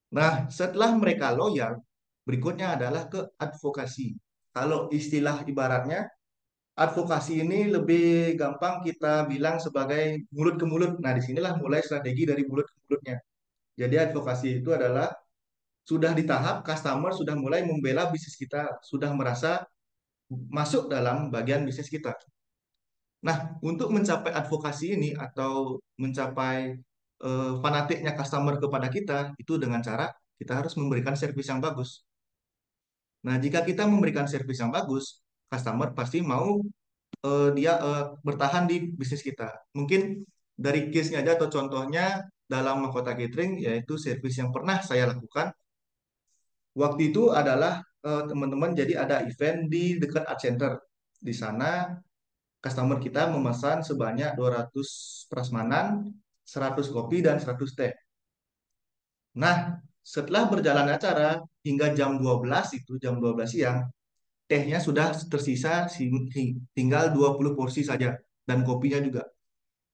Nah, setelah mereka loyal, berikutnya adalah ke advokasi. Kalau istilah ibaratnya, advokasi ini lebih gampang kita bilang sebagai mulut ke mulut. Nah, disinilah mulai strategi dari mulut ke mulutnya. Jadi advokasi itu adalah sudah di tahap customer sudah mulai membela bisnis kita, sudah merasa masuk dalam bagian bisnis kita. Nah, untuk mencapai advokasi ini atau mencapai fanatiknya customer kepada kita, itu dengan cara kita harus memberikan servis yang bagus. Nah, jika kita memberikan servis yang bagus, customer pasti mau dia bertahan di bisnis kita. Mungkin dari case-nya aja atau contohnya dalam mahkota catering, yaitu servis yang pernah saya lakukan. Waktu itu adalah teman-teman jadi ada event di dekat Art Center. Di sana customer kita memesan sebanyak 200 prasmanan, 100 kopi, dan 100 teh. Nah, setelah berjalan acara hingga jam 12 itu, jam 12 siang, tehnya sudah tersisa tinggal 20 porsi saja dan kopinya juga.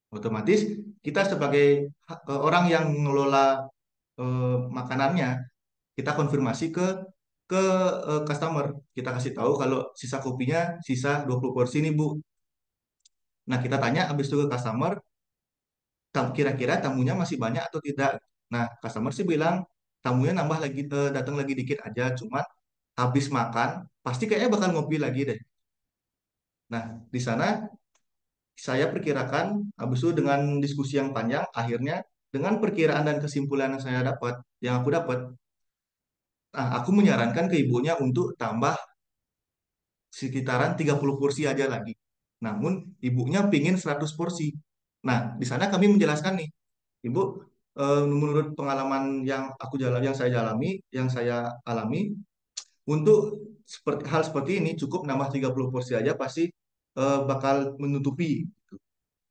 Otomatis kita sebagai orang yang mengelola makanannya, kita konfirmasi ke customer. Kita kasih tahu kalau sisa kopinya sisa 20 porsi nih, Bu. Nah, kita tanya habis itu ke customer, kira-kira tamunya masih banyak atau tidak. Nah, customer sih bilang tamunya nambah lagi, datang lagi dikit aja, cuma habis makan pasti kayaknya bakal ngopi lagi deh. Nah, di sana saya perkirakan habis itu dengan diskusi yang panjang, akhirnya dengan perkiraan dan kesimpulan yang saya dapat, yang aku dapat, nah, aku menyarankan ke ibunya untuk tambah sekitaran 30 porsi aja lagi. Namun ibunya pingin 100 porsi. Nah, di sana kami menjelaskan nih, Ibu, menurut pengalaman yang yang saya jalani, yang saya alami, untuk hal seperti ini cukup nambah 30 porsi aja pasti bakal menutupi.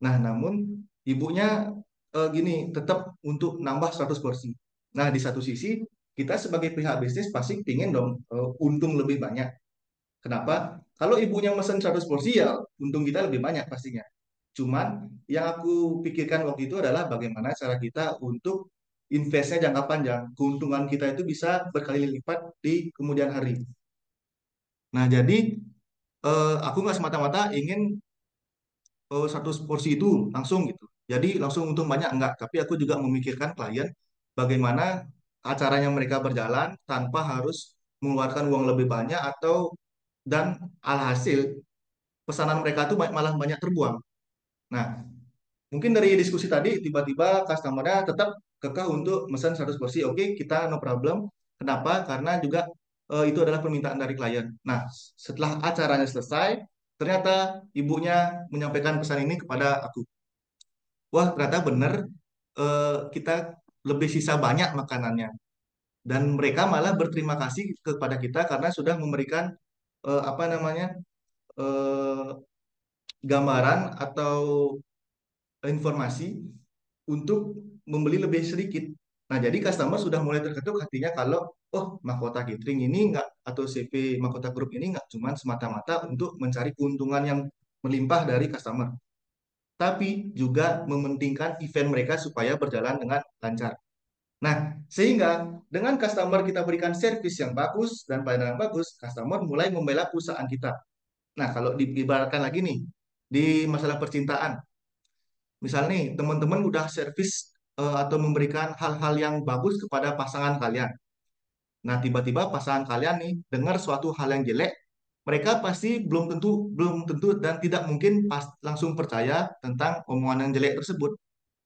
Nah, namun ibunya gini, tetap untuk nambah 100 porsi. Nah, di satu sisi kita sebagai pihak bisnis pasti pingin dong untung lebih banyak. Kenapa? Kalau ibunya mesen 100 porsi ya untung kita lebih banyak pastinya. Cuman yang aku pikirkan waktu itu adalah bagaimana cara kita untuk investnya jangka panjang. Keuntungan kita itu bisa berkali lipat di kemudian hari. Nah, jadi aku nggak semata-mata ingin 100 porsi itu langsung gitu. Jadi langsung untung banyak enggak, tapi aku juga memikirkan klien bagaimana acaranya mereka berjalan tanpa harus mengeluarkan uang lebih banyak atau dan alhasil pesanan mereka tuh malah banyak terbuang. Nah, mungkin dari diskusi tadi tiba-tiba customer-nya tetap kekeh untuk pesan 100 porsi. Oke, kita no problem. Kenapa? Karena juga itu adalah permintaan dari klien. Nah, setelah acaranya selesai, ternyata ibunya menyampaikan pesan ini kepada aku. Wah, ternyata benar kita lebih sisa banyak makanannya. Dan mereka malah berterima kasih kepada kita karena sudah memberikan apa namanya eh, gambaran atau informasi untuk membeli lebih sedikit. Nah, jadi customer sudah mulai terketuk hatinya kalau, oh, Mahkota Catering ini enggak, atau CP Mahkota Group ini enggak cuma semata-mata untuk mencari keuntungan yang melimpah dari customer, tapi juga mementingkan event mereka supaya berjalan dengan lancar. Nah, sehingga dengan customer kita berikan servis yang bagus dan pelayanan yang bagus, customer mulai membela perusahaan kita. Nah, kalau diibaratkan lagi nih, di masalah percintaan, misal nih, teman-teman udah servis atau memberikan hal-hal yang bagus kepada pasangan kalian. Nah, tiba-tiba pasangan kalian nih dengar suatu hal yang jelek, mereka pasti belum tentu dan tidak mungkin langsung percaya tentang omongan yang jelek tersebut.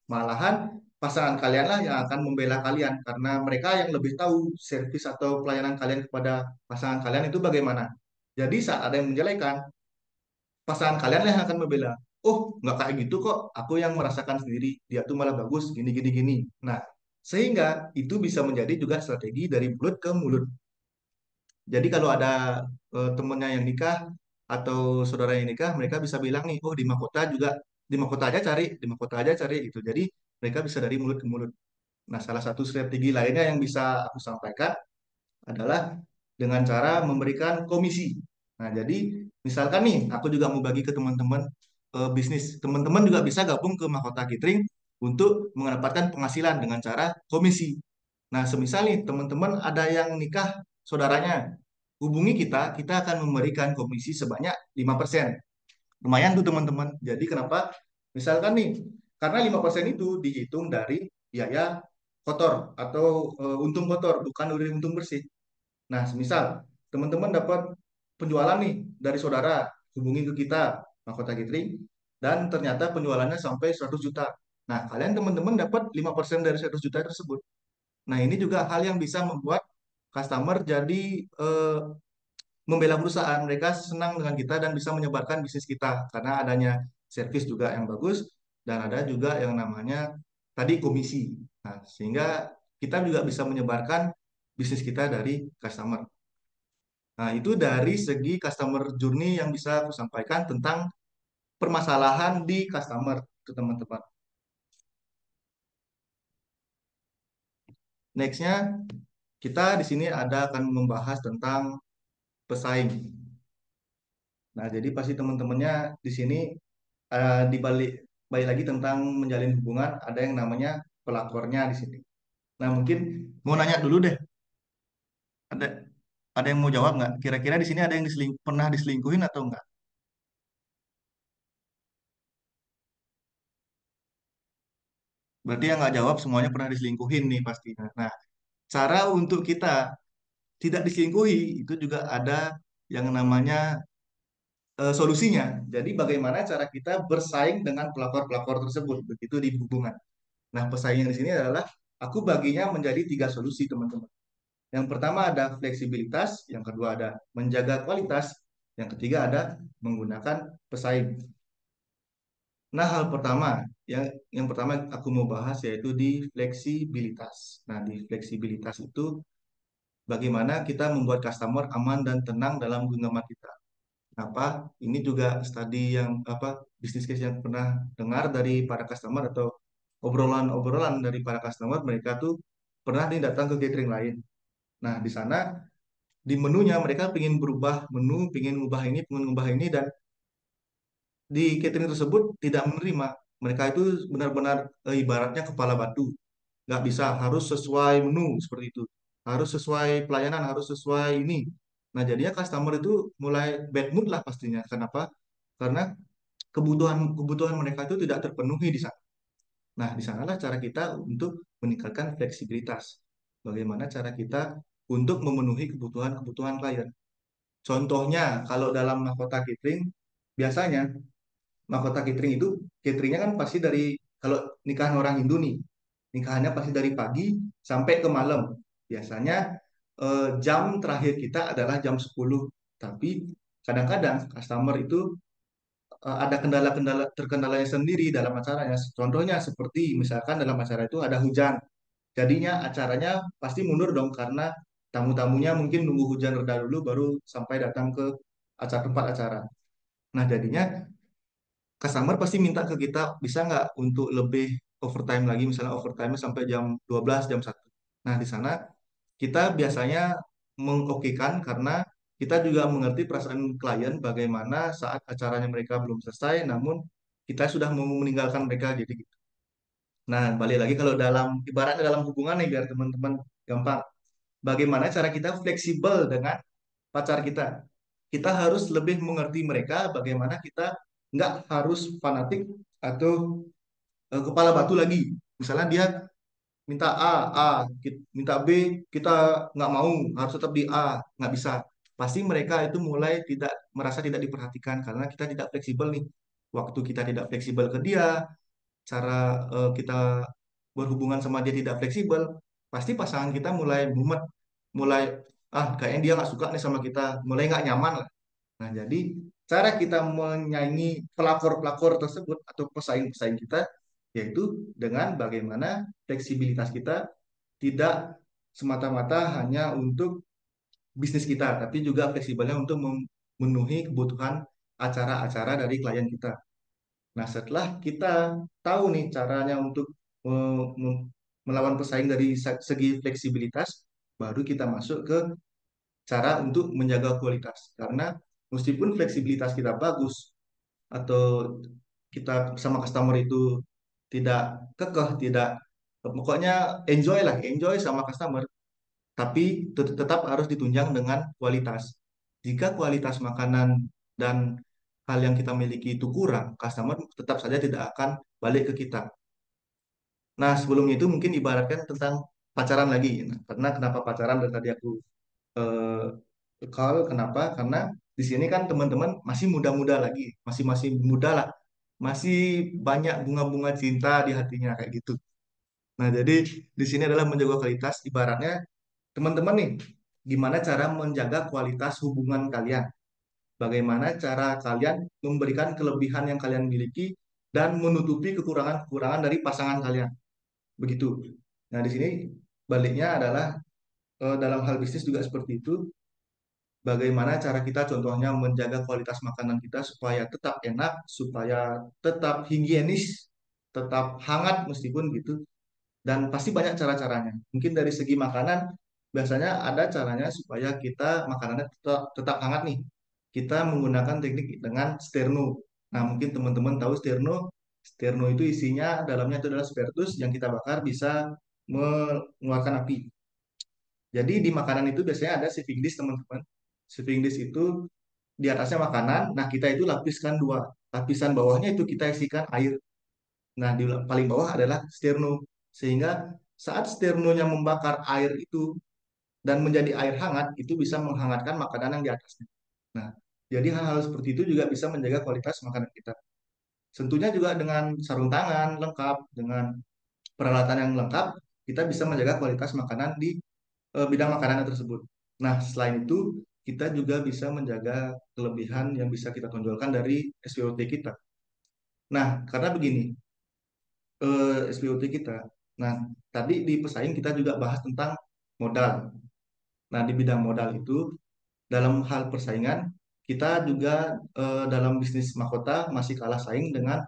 Malahan pasangan kalian lah yang akan membela kalian karena mereka yang lebih tahu servis atau pelayanan kalian kepada pasangan kalian itu bagaimana. Jadi saat ada yang menjelekan, pasangan kalian lah yang akan membela. Oh, nggak kayak gitu kok. Aku yang merasakan sendiri. Dia tuh malah bagus, gini, gini, gini. Nah, sehingga itu bisa menjadi juga strategi dari mulut ke mulut. Jadi kalau ada temennya yang nikah atau saudara yang nikah, mereka bisa bilang nih, oh di mahkota juga, di mahkota aja cari, di mahkota aja cari gitu. Jadi mereka bisa dari mulut ke mulut. Nah, salah satu strategi lainnya yang bisa aku sampaikan adalah dengan cara memberikan komisi. Nah, jadi misalkan nih, aku juga mau bagi ke teman-teman bisnis. Teman-teman juga bisa gabung ke Mahkota Catering untuk mendapatkan penghasilan dengan cara komisi. Nah, semisal nih teman-teman ada yang nikah saudaranya, hubungi kita, kita akan memberikan komisi sebanyak 5%. Lumayan tuh teman-teman. Jadi kenapa? Misalkan nih, karena 5% itu dihitung dari biaya kotor atau untung kotor, bukan dari untung bersih. Nah, semisal teman-teman dapat penjualan nih dari saudara, hubungi ke kita, Mahkota Catering, dan ternyata penjualannya sampai 100 juta. Nah, kalian teman-teman dapat 5% dari 100 juta tersebut. Nah, ini juga hal yang bisa membuat customer jadi membela perusahaan. Mereka senang dengan kita dan bisa menyebarkan bisnis kita karena adanya servis juga yang bagus dan ada juga yang namanya tadi komisi. Nah, sehingga kita juga bisa menyebarkan bisnis kita dari customer. Nah, itu dari segi customer journey yang bisa aku sampaikan tentang permasalahan di customer ke teman-teman. Nextnya, kita di sini ada akan membahas tentang pesaing. Nah, jadi pasti teman-temannya di sini dibalik balik lagi tentang menjalin hubungan ada yang namanya pelakornya di sini. Nah, mungkin mau nanya dulu deh. Ada ada yang mau jawab nggak? Kira-kira di sini ada yang pernah diselingkuhin atau enggak? Berarti yang nggak jawab semuanya pernah diselingkuhin nih pastinya. Nah, cara untuk kita tidak diselingkuhi itu juga ada yang namanya solusinya. Jadi bagaimana cara kita bersaing dengan pelakor-pelakor tersebut begitu di hubungan. Nah, pesaingnya di sini adalah aku baginya menjadi tiga solusi, teman-teman. Yang pertama ada fleksibilitas, yang kedua ada menjaga kualitas, yang ketiga ada menggunakan pesaing. Nah, hal pertama yang pertama aku mau bahas yaitu di fleksibilitas. Nah, di fleksibilitas itu bagaimana kita membuat customer aman dan tenang dalam genggaman kita. Apa? Ini juga studi yang apa bisnis case yang pernah dengar dari para customer atau obrolan-obrolan dari para customer mereka tuh pernah nih datang ke catering lain. Nah, di sana di menunya mereka pengen berubah menu, pengen ngubah ini dan di catering tersebut tidak menerima. Mereka itu benar-benar ibaratnya kepala batu, nggak bisa harus sesuai menu seperti itu, harus sesuai pelayanan, harus sesuai ini. Nah jadinya customer itu mulai bad mood lah pastinya. Kenapa? Karena kebutuhan kebutuhan mereka itu tidak terpenuhi di sana. Nah di sanalah cara kita untuk meningkatkan fleksibilitas. Bagaimana cara kita untuk memenuhi kebutuhan-kebutuhan klien. Contohnya, kalau dalam mahkota catering, biasanya mahkota catering itu, cateringnya kan pasti dari, kalau nikahan orang Hindu nih, nikahannya pasti dari pagi sampai ke malam. Biasanya jam terakhir kita adalah jam 10. Tapi kadang-kadang customer itu ada kendala-kendala terkendalanya sendiri dalam acaranya. Contohnya seperti misalkan dalam acara itu ada hujan. Jadinya acaranya pasti mundur dong karena tamu-tamunya mungkin nunggu hujan reda dulu baru sampai datang ke acara tempat acara. Nah, jadinya customer pasti minta ke kita bisa nggak untuk lebih overtime lagi, misalnya overtime sampai jam 12 jam 1. Nah, di sana kita biasanya mengokekan karena kita juga mengerti perasaan klien bagaimana saat acaranya mereka belum selesai namun kita sudah mau meninggalkan mereka jadi gitu. Nah, balik lagi kalau dalam ibaratnya dalam hubungan nih biar teman-teman gampang. Bagaimana cara kita fleksibel dengan pacar kita? Kita harus lebih mengerti mereka bagaimana kita nggak harus fanatik atau kepala batu lagi. Misalnya dia minta A, minta B, kita nggak mau, harus tetap di A, nggak bisa. Pasti mereka itu mulai tidak merasa tidak diperhatikan karena kita tidak fleksibel nih. Waktu kita tidak fleksibel ke dia, cara kita berhubungan sama dia tidak fleksibel, pasti pasangan kita mulai mumet, mulai kayaknya dia nggak suka nih sama kita, mulai nggak nyaman lah. Nah, jadi cara kita menyaingi pelakor-pelakor tersebut atau pesaing-pesaing kita yaitu dengan bagaimana fleksibilitas kita tidak semata-mata hanya untuk bisnis kita, tapi juga fleksibelnya untuk memenuhi kebutuhan acara-acara dari klien kita. Nah, setelah kita tahu nih caranya untuk melawan pesaing dari segi fleksibilitas, baru kita masuk ke cara untuk menjaga kualitas. Karena meskipun fleksibilitas kita bagus atau kita sama customer itu tidak kekeh, tidak pokoknya enjoy lah, enjoy sama customer, tapi tetap harus ditunjang dengan kualitas. Jika kualitas makanan dan hal yang kita miliki itu kurang, customer tetap saja tidak akan balik ke kita. Nah, sebelumnya itu mungkin ibaratkan tentang pacaran lagi. Nah, karena kenapa pacaran dan tadi aku call, kenapa? Karena di sini kan teman-teman masih muda-muda lagi, masih masih muda lah, masih banyak bunga-bunga cinta di hatinya kayak gitu. Nah, jadi di sini adalah menjaga kualitas. Ibaratnya teman-teman nih, gimana cara menjaga kualitas hubungan kalian? Bagaimana cara kalian memberikan kelebihan yang kalian miliki dan menutupi kekurangan-kekurangan dari pasangan kalian? Begitu. Nah, di sini baliknya adalah dalam hal bisnis juga seperti itu. Bagaimana cara kita contohnya menjaga kualitas makanan kita supaya tetap enak, supaya tetap higienis, tetap hangat meskipun gitu. Dan pasti banyak cara-caranya. Mungkin dari segi makanan, biasanya ada caranya supaya kita makanannya tetap hangat nih. Kita menggunakan teknik dengan sterno. Nah, mungkin teman-teman tahu sterno. Sterno itu isinya, dalamnya itu adalah spiritus yang kita bakar bisa mengeluarkan api. Jadi di makanan itu biasanya ada shaving dish teman-teman. Shaving dish itu di atasnya makanan, nah kita itu lapiskan dua. Lapisan bawahnya itu kita isikan air. Nah, di paling bawah adalah sterno. Sehingga saat sternonya membakar air itu dan menjadi air hangat, itu bisa menghangatkan makanan yang di atasnya. Nah, jadi hal-hal seperti itu juga bisa menjaga kualitas makanan kita. Tentunya juga dengan sarung tangan lengkap, dengan peralatan yang lengkap, kita bisa menjaga kualitas makanan di bidang makanan tersebut. Nah, selain itu, kita juga bisa menjaga kelebihan yang bisa kita tonjolkan dari SPOT kita. Nah, karena begini, SPOT kita. Nah, tadi di pesaing kita juga bahas tentang modal. Nah, di bidang modal itu, dalam hal persaingan, kita juga dalam bisnis mahkota masih kalah saing dengan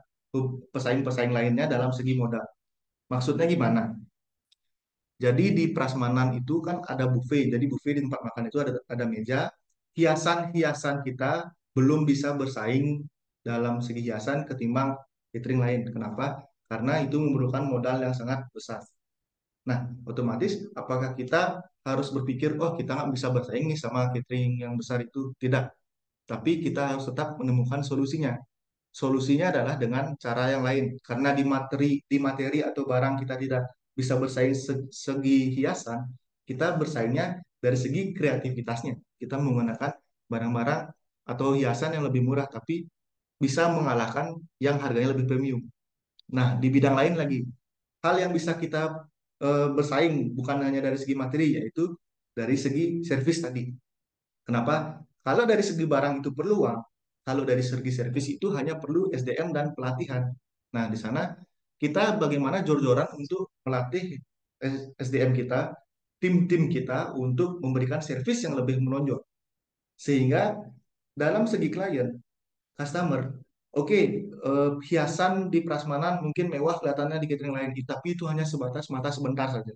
pesaing-pesaing lainnya dalam segi modal. Maksudnya gimana? Jadi di prasmanan itu kan ada buffet. Jadi buffet di tempat makan itu ada meja. Hiasan-hiasan kita belum bisa bersaing dalam segi hiasan ketimbang catering lain. Kenapa? Karena itu memerlukan modal yang sangat besar. Nah, otomatis apakah kita harus berpikir, oh kita nggak bisa bersaing nih sama catering yang besar itu? Tidak. Tapi kita harus tetap menemukan solusinya. Solusinya adalah dengan cara yang lain. Karena di materi atau barang kita tidak bisa bersaing segi hiasan, kita bersaingnya dari segi kreativitasnya. Kita menggunakan barang-barang atau hiasan yang lebih murah, tapi bisa mengalahkan yang harganya lebih premium. Nah, di bidang lain lagi, hal yang bisa kita bersaing bukan hanya dari segi materi, yaitu dari segi servis tadi. Kenapa? Kalau dari segi barang itu perlu uang, kalau dari segi servis itu hanya perlu SDM dan pelatihan. Nah, di sana kita bagaimana jor-joran untuk melatih SDM kita, tim-tim kita untuk memberikan servis yang lebih menonjol. Sehingga dalam segi klien, customer, oke, hiasan di prasmanan mungkin mewah kelihatannya di catering lain, tapi itu hanya sebatas mata sebentar saja.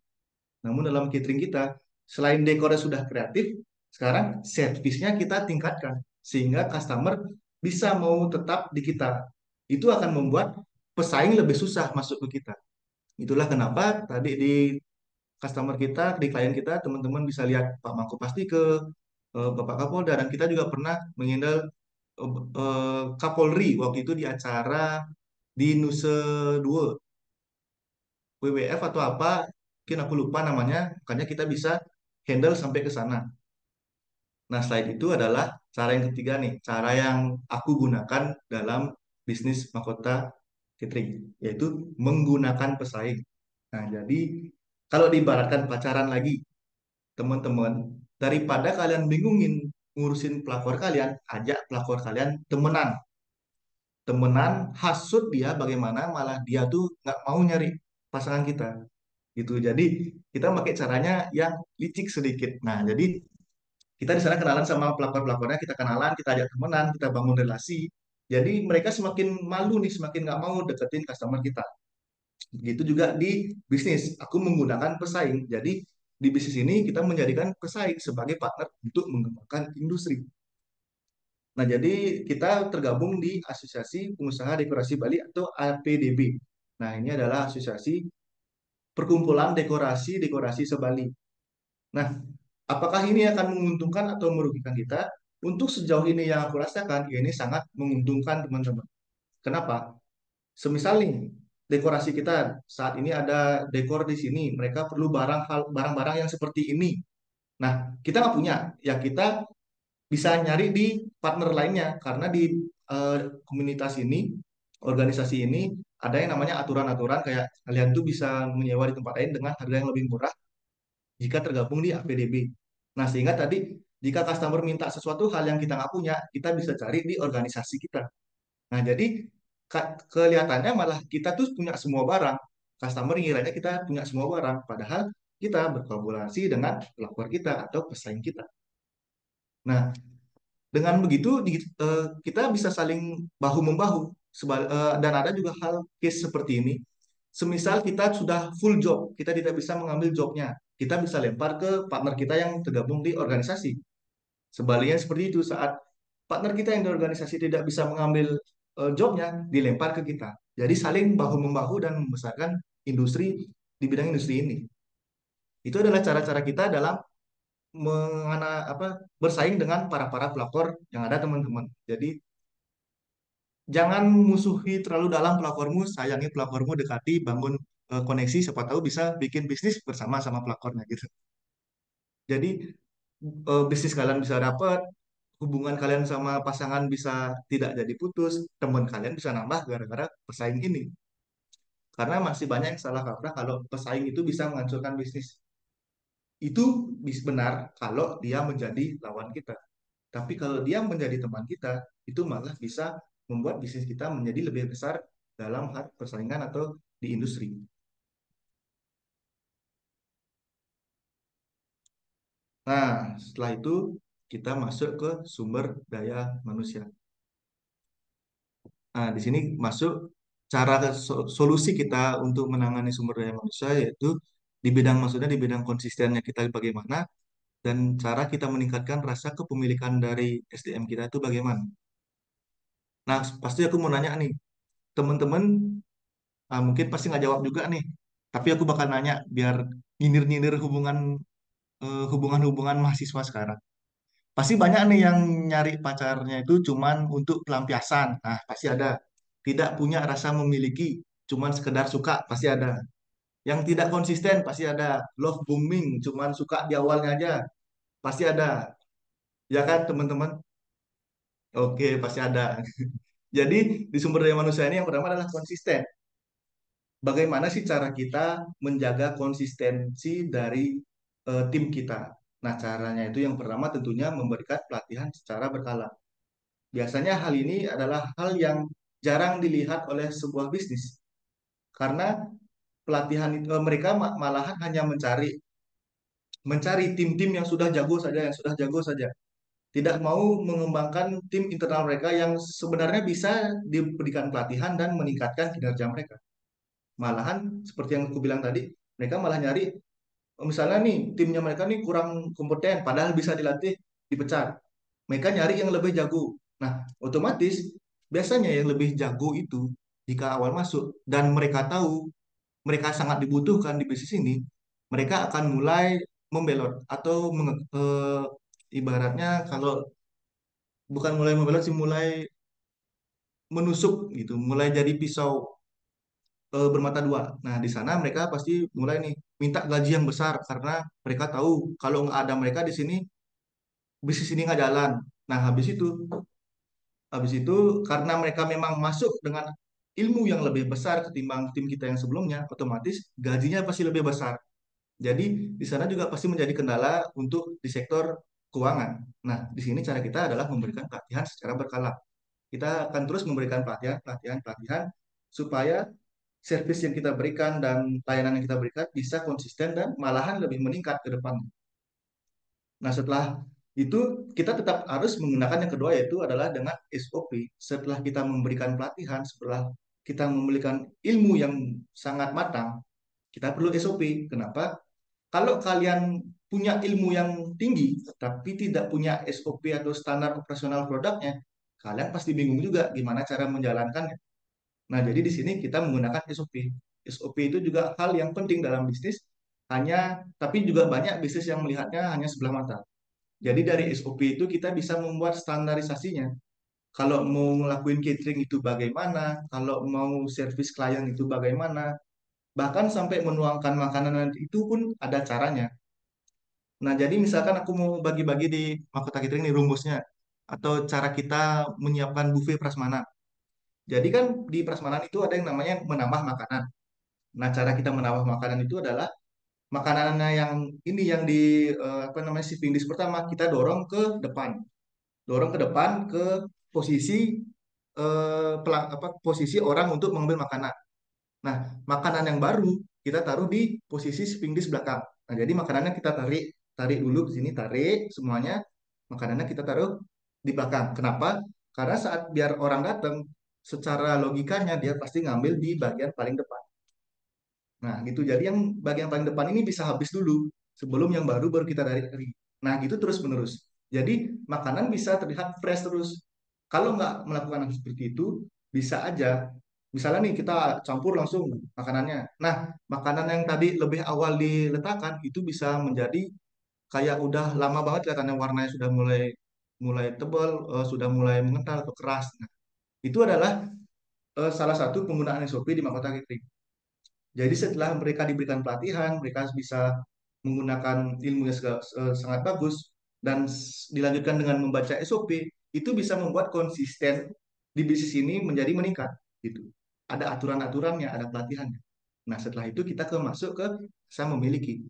Namun dalam catering kita, selain dekornya sudah kreatif, sekarang servisnya kita tingkatkan sehingga customer bisa mau tetap di kita. Itu akan membuat pesaing lebih susah masuk ke kita. Itulah kenapa tadi di customer kita, di klien kita, teman-teman bisa lihat Pak Mangku pasti ke Bapak Kapolda dan kita juga pernah mengendal Kapolri waktu itu di acara di Nusa Dua WWF atau apa, mungkin aku lupa namanya, makanya kita bisa handle sampai ke sana. Nah, selain itu adalah cara yang ketiga nih, cara yang aku gunakan dalam bisnis mahkota catering, yaitu menggunakan pesaing. Nah, jadi kalau diibaratkan pacaran lagi, teman-teman, daripada kalian bingungin ngurusin pelakor kalian, ajak pelakor kalian temenan. Temenan, hasut dia bagaimana, malah dia tuh nggak mau nyari pasangan kita gitu. Jadi kita pakai caranya yang licik sedikit. Nah, jadi kita di sana kenalan sama pelakor-pelakornya, kita kenalan, kita ajak temenan, kita bangun relasi. Jadi mereka semakin malu nih, semakin nggak mau deketin customer kita. Begitu juga di bisnis, aku menggunakan pesaing. Jadi di bisnis ini kita menjadikan pesaing sebagai partner untuk mengembangkan industri. Nah, jadi kita tergabung di Asosiasi Pengusaha Dekorasi Bali atau APDB. Nah, ini adalah asosiasi perkumpulan dekorasi-dekorasi sebali. Nah, apakah ini akan menguntungkan atau merugikan kita? Untuk sejauh ini yang aku rasakan, ya ini sangat menguntungkan teman-teman. Kenapa? Semisal nih, dekorasi kita saat ini ada dekor di sini, mereka perlu barang-barang yang seperti ini. Nah, kita nggak punya, ya kita bisa nyari di partner lainnya karena di komunitas ini, organisasi ini ada yang namanya aturan-aturan kayak kalian tuh bisa menyewa di tempat lain dengan harga yang lebih murah jika tergabung di APDB. Nah, sehingga tadi jika customer minta sesuatu hal yang kita nggak punya, kita bisa cari di organisasi kita. Nah, jadi kelihatannya malah kita tuh punya semua barang. Customer ngiranya kita punya semua barang, padahal kita berkolaborasi dengan pelapor kita atau pesaing kita. Nah, dengan begitu kita bisa saling bahu-membahu. Dan ada juga hal case seperti ini. Semisal kita sudah full job, kita tidak bisa mengambil jobnya, kita bisa lempar ke partner kita yang tergabung di organisasi. Sebaliknya seperti itu, saat partner kita yang di organisasi tidak bisa mengambil jobnya, dilempar ke kita. Jadi saling bahu-membahu dan membesarkan industri di bidang industri ini. Itu adalah cara-cara kita dalam apa, bersaing dengan para pelakor yang ada teman-teman. Jadi jangan musuhi terlalu dalam pelakormu, sayangi pelakormu, dekati, bangun koneksi, siapa tahu bisa bikin bisnis bersama sama pelakornya gitu. Jadi bisnis kalian bisa dapat, hubungan kalian sama pasangan bisa tidak jadi putus, teman kalian bisa nambah gara-gara pesaing ini. Karena masih banyak yang salah kaprah kalau pesaing itu bisa menghancurkan bisnis. Itu benar kalau dia menjadi lawan kita. Tapi kalau dia menjadi teman kita, itu malah bisa membuat bisnis kita menjadi lebih besar dalam hal persaingan atau di industri. Nah, setelah itu kita masuk ke sumber daya manusia. Nah, di sini masuk cara solusi kita untuk menangani sumber daya manusia yaitu di bidang maksudnya di bidang konsistennya kita bagaimana dan cara kita meningkatkan rasa kepemilikan dari SDM kita itu bagaimana. Nah, pasti aku mau nanya nih, teman-teman mungkin pasti nggak jawab juga nih, tapi aku bakal nanya biar nyindir-nyindir hubungan-hubungan mahasiswa sekarang. Pasti banyak nih yang nyari pacarnya itu cuman untuk pelampiasan. Nah, pasti ada. Tidak punya rasa memiliki, cuman sekedar suka, pasti ada. Yang tidak konsisten, pasti ada. Love booming, cuman suka di awalnya aja, pasti ada. Ya kan, teman-teman? Oke, pasti ada. Jadi, di sumber daya manusia ini yang pertama adalah konsisten. Bagaimana sih cara kita menjaga konsistensi dari tim kita? Nah, caranya itu yang pertama tentunya memberikan pelatihan secara berkala. Biasanya hal ini adalah hal yang jarang dilihat oleh sebuah bisnis karena pelatihan itu mereka malahan hanya mencari mencari tim-tim yang sudah jago saja, yang sudah jago saja. Tidak mau mengembangkan tim internal mereka yang sebenarnya bisa diberikan pelatihan dan meningkatkan kinerja mereka. Malahan seperti yang aku bilang tadi, mereka malah nyari misalnya nih timnya mereka nih kurang kompeten, padahal bisa dilatih, dipecat. Mereka nyari yang lebih jago. Nah, otomatis biasanya yang lebih jago itu jika awal masuk dan mereka tahu mereka sangat dibutuhkan di bisnis ini, mereka akan mulai membelot atau ibaratnya kalau bukan mulai membelot sih mulai menusuk gitu, mulai jadi pisau bermata dua. Nah, di sana mereka pasti mulai nih minta gaji yang besar karena mereka tahu kalau nggak ada mereka di sini bisnis ini nggak jalan. Nah, habis itu karena mereka memang masuk dengan ilmu yang lebih besar ketimbang tim kita yang sebelumnya, otomatis gajinya pasti lebih besar. Jadi di sana juga pasti menjadi kendala untuk di sektor keuangan. Nah, di sini cara kita adalah memberikan pelatihan secara berkala. Kita akan terus memberikan pelatihan, pelatihan, pelatihan supaya servis yang kita berikan dan layanan yang kita berikan bisa konsisten dan malahan lebih meningkat ke depan. Nah, setelah itu kita tetap harus menggunakan yang kedua yaitu adalah dengan SOP. Setelah kita memberikan pelatihan, setelah kita memberikan ilmu yang sangat matang, kita perlu SOP. Kenapa? Kalau kalian punya ilmu yang tinggi, tapi tidak punya SOP atau standar operasional produknya, kalian pasti bingung juga gimana cara menjalankannya. Nah, jadi di sini kita menggunakan SOP. SOP itu juga hal yang penting dalam bisnis, tapi juga banyak bisnis yang melihatnya hanya sebelah mata. Jadi dari SOP itu kita bisa membuat standarisasinya. Kalau mau ngelakuin catering itu bagaimana, kalau mau servis klien itu bagaimana, bahkan sampai menuangkan makanan itu pun ada caranya. Nah, jadi misalkan aku mau bagi-bagi di mahkota catering nih rumusnya, atau cara kita menyiapkan buffet prasmanan. Jadi kan di prasmanan itu ada yang namanya menambah makanan. Nah, cara kita menambah makanan itu adalah makanannya yang ini yang di apa namanya shipping dish pertama kita dorong ke depan ke posisi posisi orang untuk mengambil makanan. Nah, makanan yang baru kita taruh di posisi shipping dish belakang. Nah, jadi makanannya kita tarik tarik dulu ke sini, tarik semuanya. Makanannya kita taruh di belakang. Kenapa? Karena saat biar orang datang, secara logikanya dia pasti ngambil di bagian paling depan. Nah, gitu. Jadi yang bagian paling depan ini bisa habis dulu sebelum yang baru kita tarik lagi. Nah, gitu terus-menerus. Jadi makanan bisa terlihat fresh terus. Kalau nggak melakukan hal seperti itu, bisa aja. Misalnya nih kita campur langsung makanannya. Nah, makanan yang tadi lebih awal diletakkan itu bisa menjadi kayak udah lama banget kelihatannya warnanya sudah mulai mulai tebal, sudah mulai mengental atau keras. Nah, itu adalah salah satu penggunaan SOP di mahkota catering. Jadi setelah mereka diberikan pelatihan, mereka bisa menggunakan ilmu yang sangat bagus dan dilanjutkan dengan membaca SOP, itu bisa membuat konsisten di bisnis ini menjadi meningkat gitu. Ada aturan-aturannya, ada pelatihannya. Nah, setelah itu kita masuk ke saya memiliki.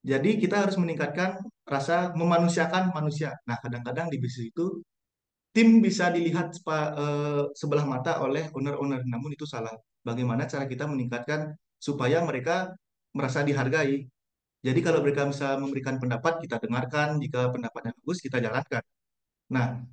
Jadi kita harus meningkatkan rasa memanusiakan manusia. Nah, kadang-kadang di bisnis itu tim bisa dilihat sebelah mata oleh owner-owner, namun itu salah. Bagaimana cara kita meningkatkan supaya mereka merasa dihargai? Jadi kalau mereka bisa memberikan pendapat, kita dengarkan. Jika pendapatnya bagus, kita jalankan. Nah,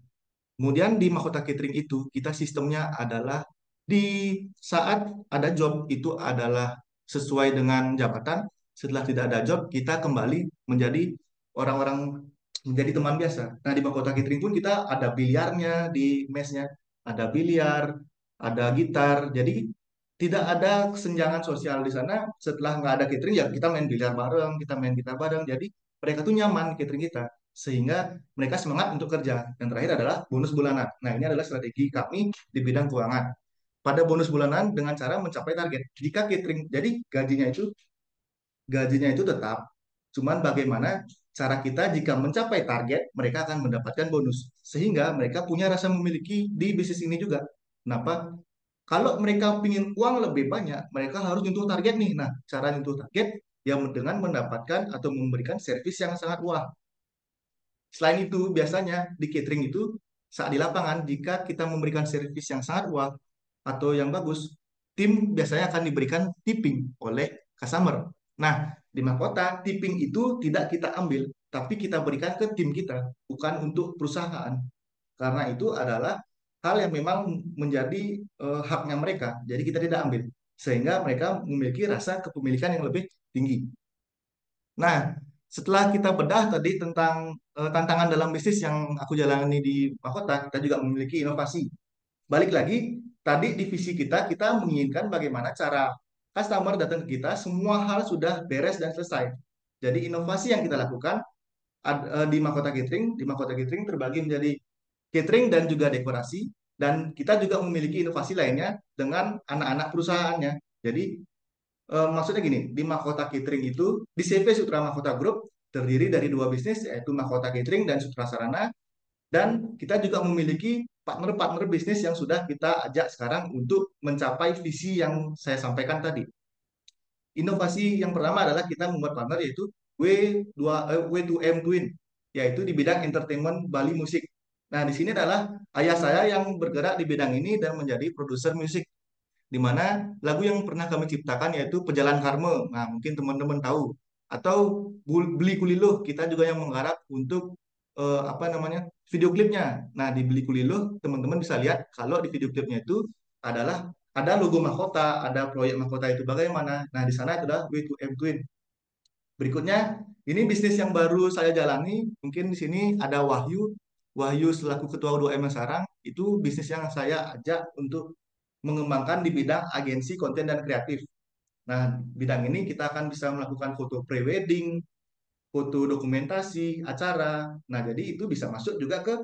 kemudian di mahkota catering itu, kita sistemnya adalah di saat ada job itu adalah sesuai dengan jabatan. Setelah tidak ada job, kita kembali menjadi orang-orang menjadi teman biasa. Nah, di mahkota catering pun kita ada biliarnya di mesnya, ada biliar, ada gitar. Jadi tidak ada kesenjangan sosial di sana. Setelah nggak ada catering, ya kita main biliar bareng, kita main gitar bareng. Jadi mereka tuh nyaman catering kita, sehingga mereka semangat untuk kerja. Yang terakhir adalah bonus bulanan. Nah, ini adalah strategi kami di bidang keuangan. Pada bonus bulanan dengan cara mencapai target. Jika catering, jadi gajinya itu tetap. Cuman bagaimana cara kita jika mencapai target, mereka akan mendapatkan bonus. Sehingga mereka punya rasa memiliki di bisnis ini juga. Kenapa? Kalau mereka ingin uang lebih banyak, mereka harus nyentuh target nih. Nah, cara nyentuh target yang dengan mendapatkan atau memberikan servis yang sangat wah. Selain itu, biasanya di catering itu saat di lapangan, jika kita memberikan servis yang sangat wah atau yang bagus, tim biasanya akan diberikan tipping oleh customer. Nah, di mahkota, tipping itu tidak kita ambil, tapi kita berikan ke tim kita, bukan untuk perusahaan. Karena itu adalah hal yang memang menjadi haknya mereka, jadi kita tidak ambil. Sehingga mereka memiliki rasa kepemilikan yang lebih tinggi. Nah, setelah kita bedah tadi tentang tantangan dalam bisnis yang aku jalani di mahkota, kita juga memiliki inovasi. Balik lagi, tadi divisi kita menginginkan bagaimana cara customer datang ke kita, semua hal sudah beres dan selesai. Jadi inovasi yang kita lakukan di mahkota catering terbagi menjadi catering dan juga dekorasi, dan kita juga memiliki inovasi lainnya dengan anak-anak perusahaannya. Jadi maksudnya gini, di Mahkota Catering itu, di CV Sutra Mahkota Group terdiri dari dua bisnis, yaitu Mahkota Catering dan Sutra Sarana, dan kita juga memiliki partner-partner bisnis yang sudah kita ajak sekarang untuk mencapai visi yang saya sampaikan tadi. Inovasi yang pertama adalah kita membuat partner yaitu W2M Twin, yaitu di bidang entertainment Bali Musik. Nah, di sini adalah ayah saya yang bergerak di bidang ini dan menjadi produser musik, di mana lagu yang pernah kami ciptakan yaitu Pejalan Karma. Nah, mungkin teman-teman tahu. Atau Beli Kulilo, kita juga yang menggarap untuk apa namanya video klipnya. Nah, di Beli Kulilo, teman-teman bisa lihat kalau di video klipnya itu adalah ada logo mahkota, ada proyek mahkota itu bagaimana. Nah, di sana itu adalah W2M Twin. Berikutnya, ini bisnis yang baru saya jalani. Mungkin di sini ada Wahyu. Wahyu selaku ketua U2M yang sekarang, itu bisnis yang saya ajak untuk mengembangkan di bidang agensi konten dan kreatif. Nah, bidang ini kita akan bisa melakukan foto pre-wedding, foto dokumentasi, acara. Nah, jadi itu bisa masuk juga ke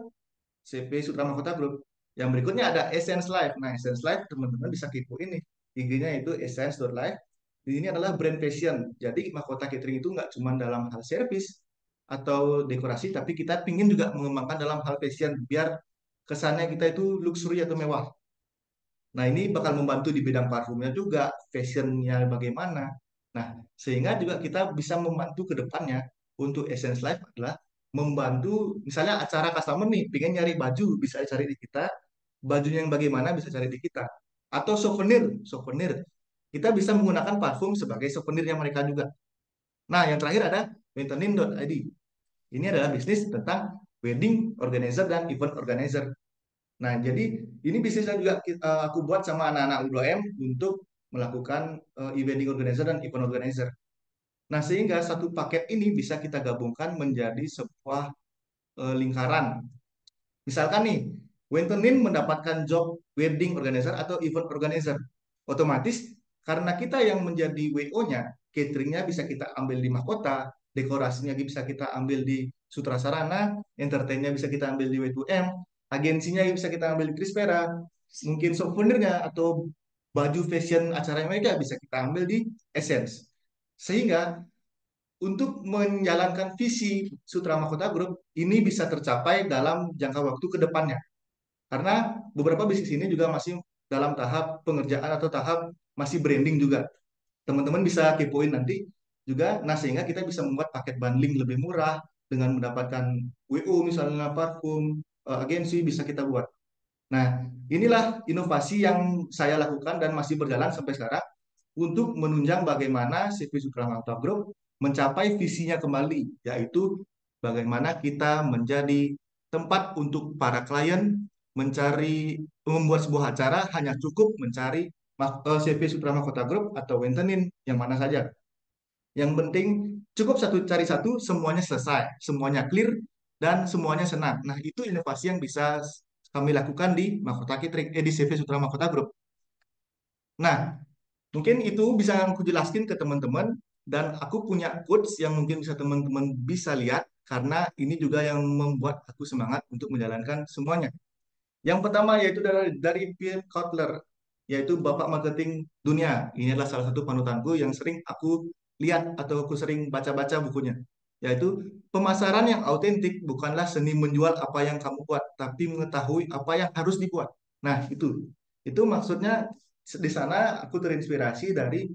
CP Sutra Mahkota Group. Yang berikutnya ada Essence Life. Nah, Essence Life teman-teman bisa kepo ini. IG-nya itu essence.life. Ini adalah brand fashion. Jadi Mahkota Catering itu nggak cuma dalam hal service atau dekorasi, tapi kita pingin juga mengembangkan dalam hal fashion biar kesannya kita itu luxury atau mewah. Nah, ini bakal membantu di bidang parfumnya juga, fashionnya bagaimana. Nah, sehingga juga kita bisa membantu ke depannya untuk Essence Life adalah membantu misalnya acara customer nih, pengen nyari baju bisa cari di kita, bajunya yang bagaimana bisa cari di kita. Atau souvenir. Kita bisa menggunakan parfum sebagai souvenirnya mereka juga. Nah, yang terakhir ada Maintenance.id. Ini adalah bisnis tentang wedding organizer dan event organizer. Nah, jadi ini bisnis yang juga aku buat sama anak-anak U2M untuk melakukan evening organizer dan event organizer. Nah, sehingga satu paket ini bisa kita gabungkan menjadi sebuah lingkaran. Misalkan nih, Wentonin mendapatkan job wedding organizer atau event organizer. Otomatis karena kita yang menjadi WO-nya, cateringnya bisa kita ambil di mahkota, dekorasinya bisa kita ambil di Sutra Sarana, entertainnya bisa kita ambil di W2M, agensinya bisa kita ambil di Crispera, mungkin souvenirnya atau baju fashion acara mereka bisa kita ambil di Essence. Sehingga untuk menjalankan visi Sutra Mahkota Group ini bisa tercapai dalam jangka waktu ke depannya. Karena beberapa bisnis ini juga masih dalam tahap pengerjaan atau tahap masih branding juga. Teman-teman bisa kepoin nanti juga. Nah, sehingga kita bisa membuat paket bundling lebih murah dengan mendapatkan WO misalnya parfum, agensi bisa kita buat. Nah, inilah inovasi yang saya lakukan dan masih berjalan sampai sekarang untuk menunjang bagaimana CV Sukramata Group mencapai visinya kembali, yaitu bagaimana kita menjadi tempat untuk para klien mencari membuat sebuah acara hanya cukup mencari CV Suprama Kota Group atau Wentenin yang mana saja. Yang penting cukup cari satu, semuanya selesai, semuanya clear dan semuanya senang. Nah, itu inovasi yang bisa kami lakukan di Mahkota Catering, di CV Sutra Mahkota Group. Nah, mungkin itu bisa aku jelaskan ke teman-teman dan aku punya quotes yang mungkin bisa teman-teman bisa lihat karena ini juga yang membuat aku semangat untuk menjalankan semuanya. Yang pertama yaitu dari Bill Kotler, yaitu Bapak Marketing Dunia. Ini adalah salah satu panutanku yang sering aku lihat atau aku sering baca-baca bukunya. Yaitu pemasaran yang autentik bukanlah seni menjual apa yang kamu buat, tapi mengetahui apa yang harus dibuat. Nah, itu maksudnya di sana aku terinspirasi dari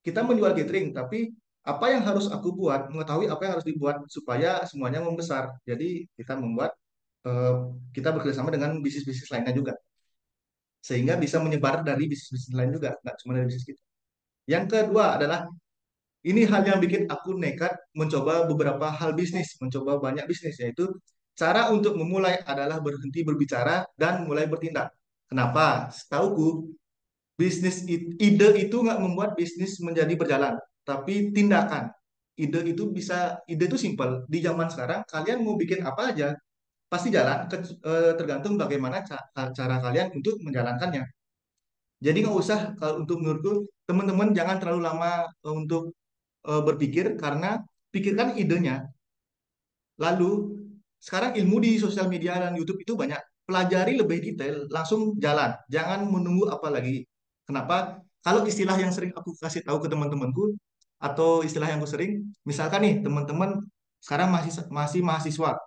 kita menjual catering, tapi apa yang harus aku buat, mengetahui apa yang harus dibuat supaya semuanya membesar. Jadi kita membuat eh, kita bekerjasama dengan bisnis-bisnis lainnya juga, sehingga bisa menyebar dari bisnis-bisnis lain juga, nggak cuma dari bisnis kita. Yang kedua adalah ini hal yang bikin aku nekat mencoba beberapa hal bisnis, mencoba banyak bisnis, yaitu cara untuk memulai adalah berhenti berbicara dan mulai bertindak. Kenapa? Setauku ide itu nggak membuat bisnis menjadi berjalan, tapi tindakan. Ide itu simpel. Di zaman sekarang, kalian mau bikin apa aja, pasti jalan, tergantung bagaimana cara kalian untuk menjalankannya. Jadi nggak usah, kalau untuk menurutku, teman-teman jangan terlalu lama untuk berpikir, karena pikirkan idenya. Lalu, sekarang ilmu di sosial media dan YouTube itu banyak. Pelajari lebih detail, langsung jalan. Jangan menunggu apa lagi. Kenapa? Kalau istilah yang sering aku kasih tahu ke teman-temanku, atau istilah yang aku sering, misalkan nih teman-teman sekarang masih masih mahasiswa,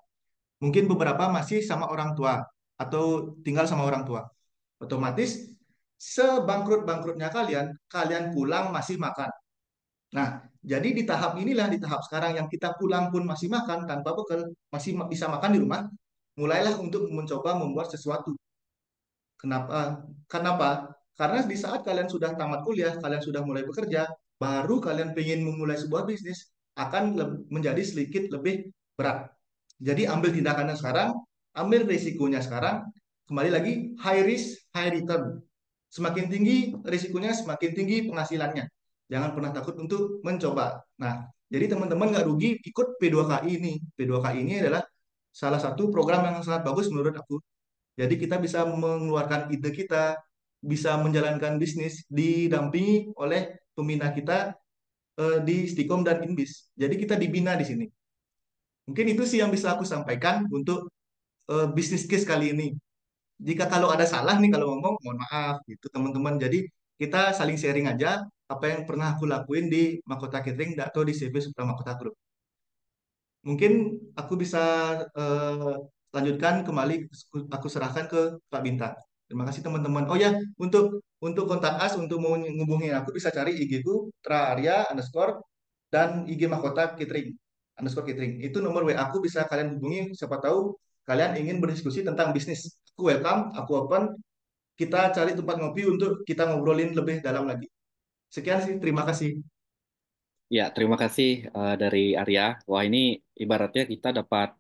mungkin beberapa masih sama orang tua, atau tinggal sama orang tua. Otomatis, sebangkrut-bangkrutnya kalian, kalian pulang masih makan. Nah, jadi di tahap inilah, di tahap sekarang yang kita pulang pun masih makan tanpa bekal, masih bisa makan di rumah, mulailah untuk mencoba membuat sesuatu. Kenapa? Kenapa? Karena di saat kalian sudah tamat kuliah, kalian sudah mulai bekerja, baru kalian ingin memulai sebuah bisnis, akan menjadi sedikit lebih berat. Jadi ambil tindakannya sekarang, ambil risikonya sekarang, kembali lagi high risk, high return. Semakin tinggi risikonya, semakin tinggi penghasilannya. Jangan pernah takut untuk mencoba. Nah, Jadi teman-teman nggak rugi ikut P2KI ini. P2KI ini adalah salah satu program yang sangat bagus menurut aku. Jadi kita bisa mengeluarkan ide kita, bisa menjalankan bisnis didampingi oleh pembina kita di Stikom dan Inbis. Jadi kita dibina di sini. Mungkin itu sih yang bisa aku sampaikan untuk bisnis case kali ini. Jika kalau ada salah nih kalau ngomong, mohon maaf gitu teman-teman. Jadi kita saling sharing aja apa yang pernah aku lakuin di Mahkota Catering atau di CV Supra Mahkota Group. Mungkin aku bisa eh, lanjutkan kembali, aku serahkan ke Pak Bintang. Terima kasih teman-teman. Oh ya, untuk kontak us untuk mau ngubungin aku bisa cari IG ku Traarya underscore dan IG Mahkota Catering underscore catering. Itu nomor WA aku bisa kalian hubungi. Siapa tahu kalian ingin berdiskusi tentang bisnis. Aku welcome, aku open. Kita cari tempat ngopi untuk kita ngobrolin lebih dalam lagi. Sekian sih, terima kasih. Ya, terima kasih dari Arya. Wah, ini ibaratnya kita dapat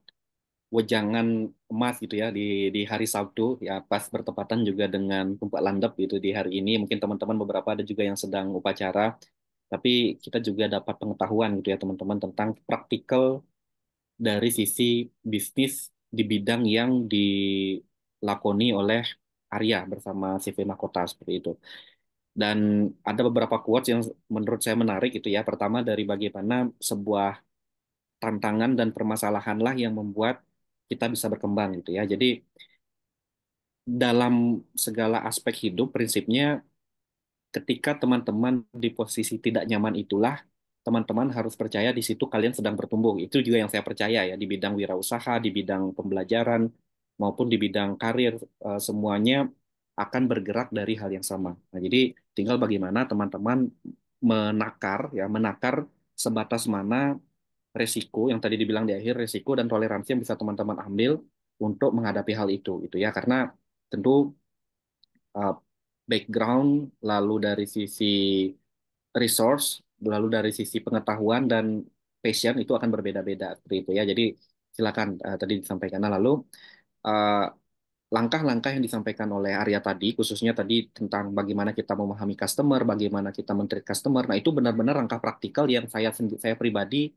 wejangan emas gitu ya di hari Sabtu ya pas bertepatan juga dengan Tumpak Landep gitu di hari ini. Mungkin teman-teman beberapa ada juga yang sedang upacara, tapi kita juga dapat pengetahuan gitu ya teman-teman tentang praktikal dari sisi bisnis di bidang yang dilakoni oleh Arya bersama CV Mahkota seperti itu. Dan ada beberapa quotes yang menurut saya menarik itu ya. Pertama dari bagaimana sebuah tantangan dan permasalahanlah yang membuat kita bisa berkembang gitu ya. Jadi dalam segala aspek hidup prinsipnya ketika teman-teman di posisi tidak nyaman itulah teman-teman harus percaya di situ kalian sedang bertumbuh. Itu juga yang saya percaya ya di bidang wirausaha, di bidang pembelajaran maupun di bidang karir semuanya akan bergerak dari hal yang sama. Nah, jadi tinggal bagaimana teman-teman menakar sebatas mana resiko yang tadi dibilang di akhir resiko dan toleransi yang bisa teman-teman ambil untuk menghadapi hal itu gitu ya karena tentu uh, background lalu dari sisi resource lalu dari sisi pengetahuan dan passion itu akan berbeda-beda seperti itu ya jadi silakan tadi disampaikan. Nah, lalu uh, langkah-langkah yang disampaikan oleh Arya tadi, khususnya tadi tentang bagaimana kita memahami customer, bagaimana kita men-treat customer, nah itu benar-benar langkah praktikal yang saya pribadi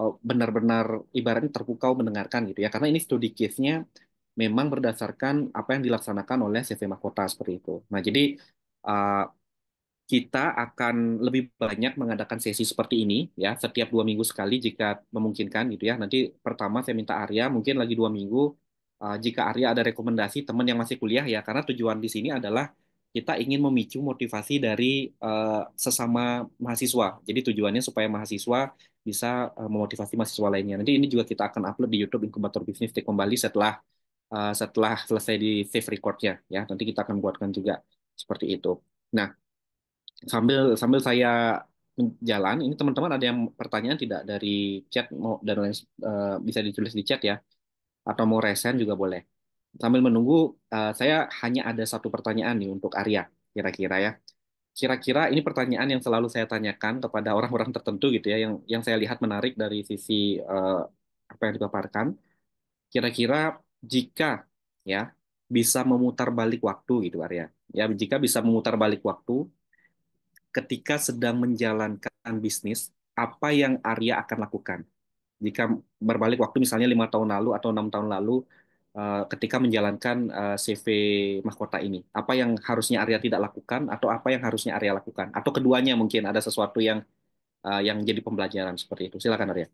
benar-benar ibaratnya terpukau mendengarkan gitu ya, karena ini studi case-nya memang berdasarkan apa yang dilaksanakan oleh CV Mahkota seperti itu. Nah, jadi uh, kita akan lebih banyak mengadakan sesi seperti ini ya setiap 2 minggu sekali jika memungkinkan gitu ya. Nanti pertama saya minta Arya mungkin lagi 2 minggu jika Arya ada rekomendasi teman yang masih kuliah ya karena tujuan di sini adalah kita ingin memicu motivasi dari sesama mahasiswa. Jadi tujuannya supaya mahasiswa bisa memotivasi mahasiswa lainnya. Nanti ini juga kita akan upload di YouTube Inkubator Bisnis Tik Kembali setelah selesai di save recordnya ya. Nanti kita akan buatkan juga seperti itu. Nah, sambil sambil saya jalan, ini teman-teman ada yang pertanyaan tidak dari chat mau dan lain bisa ditulis di chat ya, atau mau resen juga boleh. Sambil menunggu, saya hanya ada satu pertanyaan nih untuk Arya, kira-kira ya. Kira-kira ini pertanyaan yang selalu saya tanyakan kepada orang-orang tertentu gitu ya, yang saya lihat menarik dari sisi apa yang dipaparkan. Kira-kira jika ya bisa memutar balik waktu gitu Arya, ya jika bisa memutar balik waktu ketika sedang menjalankan bisnis, apa yang Arya akan lakukan? Jika berbalik waktu misalnya 5 tahun lalu atau 6 tahun lalu, ketika menjalankan CV mahkota ini, apa yang harusnya Arya tidak lakukan atau apa yang harusnya Arya lakukan? Atau keduanya mungkin ada sesuatu yang jadi pembelajaran seperti itu. Silakan Arya.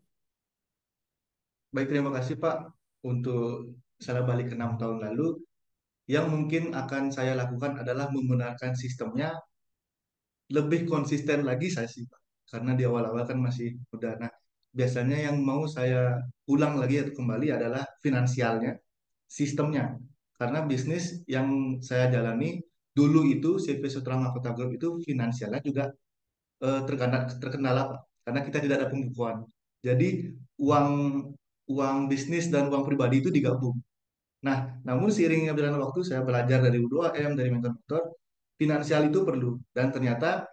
Baik, terima kasih Pak untuk saya balik ke 6 tahun lalu. Yang mungkin akan saya lakukan adalah membenarkan sistemnya lebih konsisten lagi saya sih Pak. Karena di awal-awal kan masih muda. Nah, biasanya yang mau saya ulang lagi atau kembali adalah finansialnya, sistemnya. Karena bisnis yang saya jalani dulu itu CV Sutra Mahkota Group itu finansialnya juga terkendala Pak. Karena kita tidak ada pembukuan. Jadi uang uang bisnis dan uang pribadi itu digabung. Nah, namun seiringnya berjalan waktu saya belajar dari U2M, dari mentor-mentor, finansial itu perlu. Dan ternyata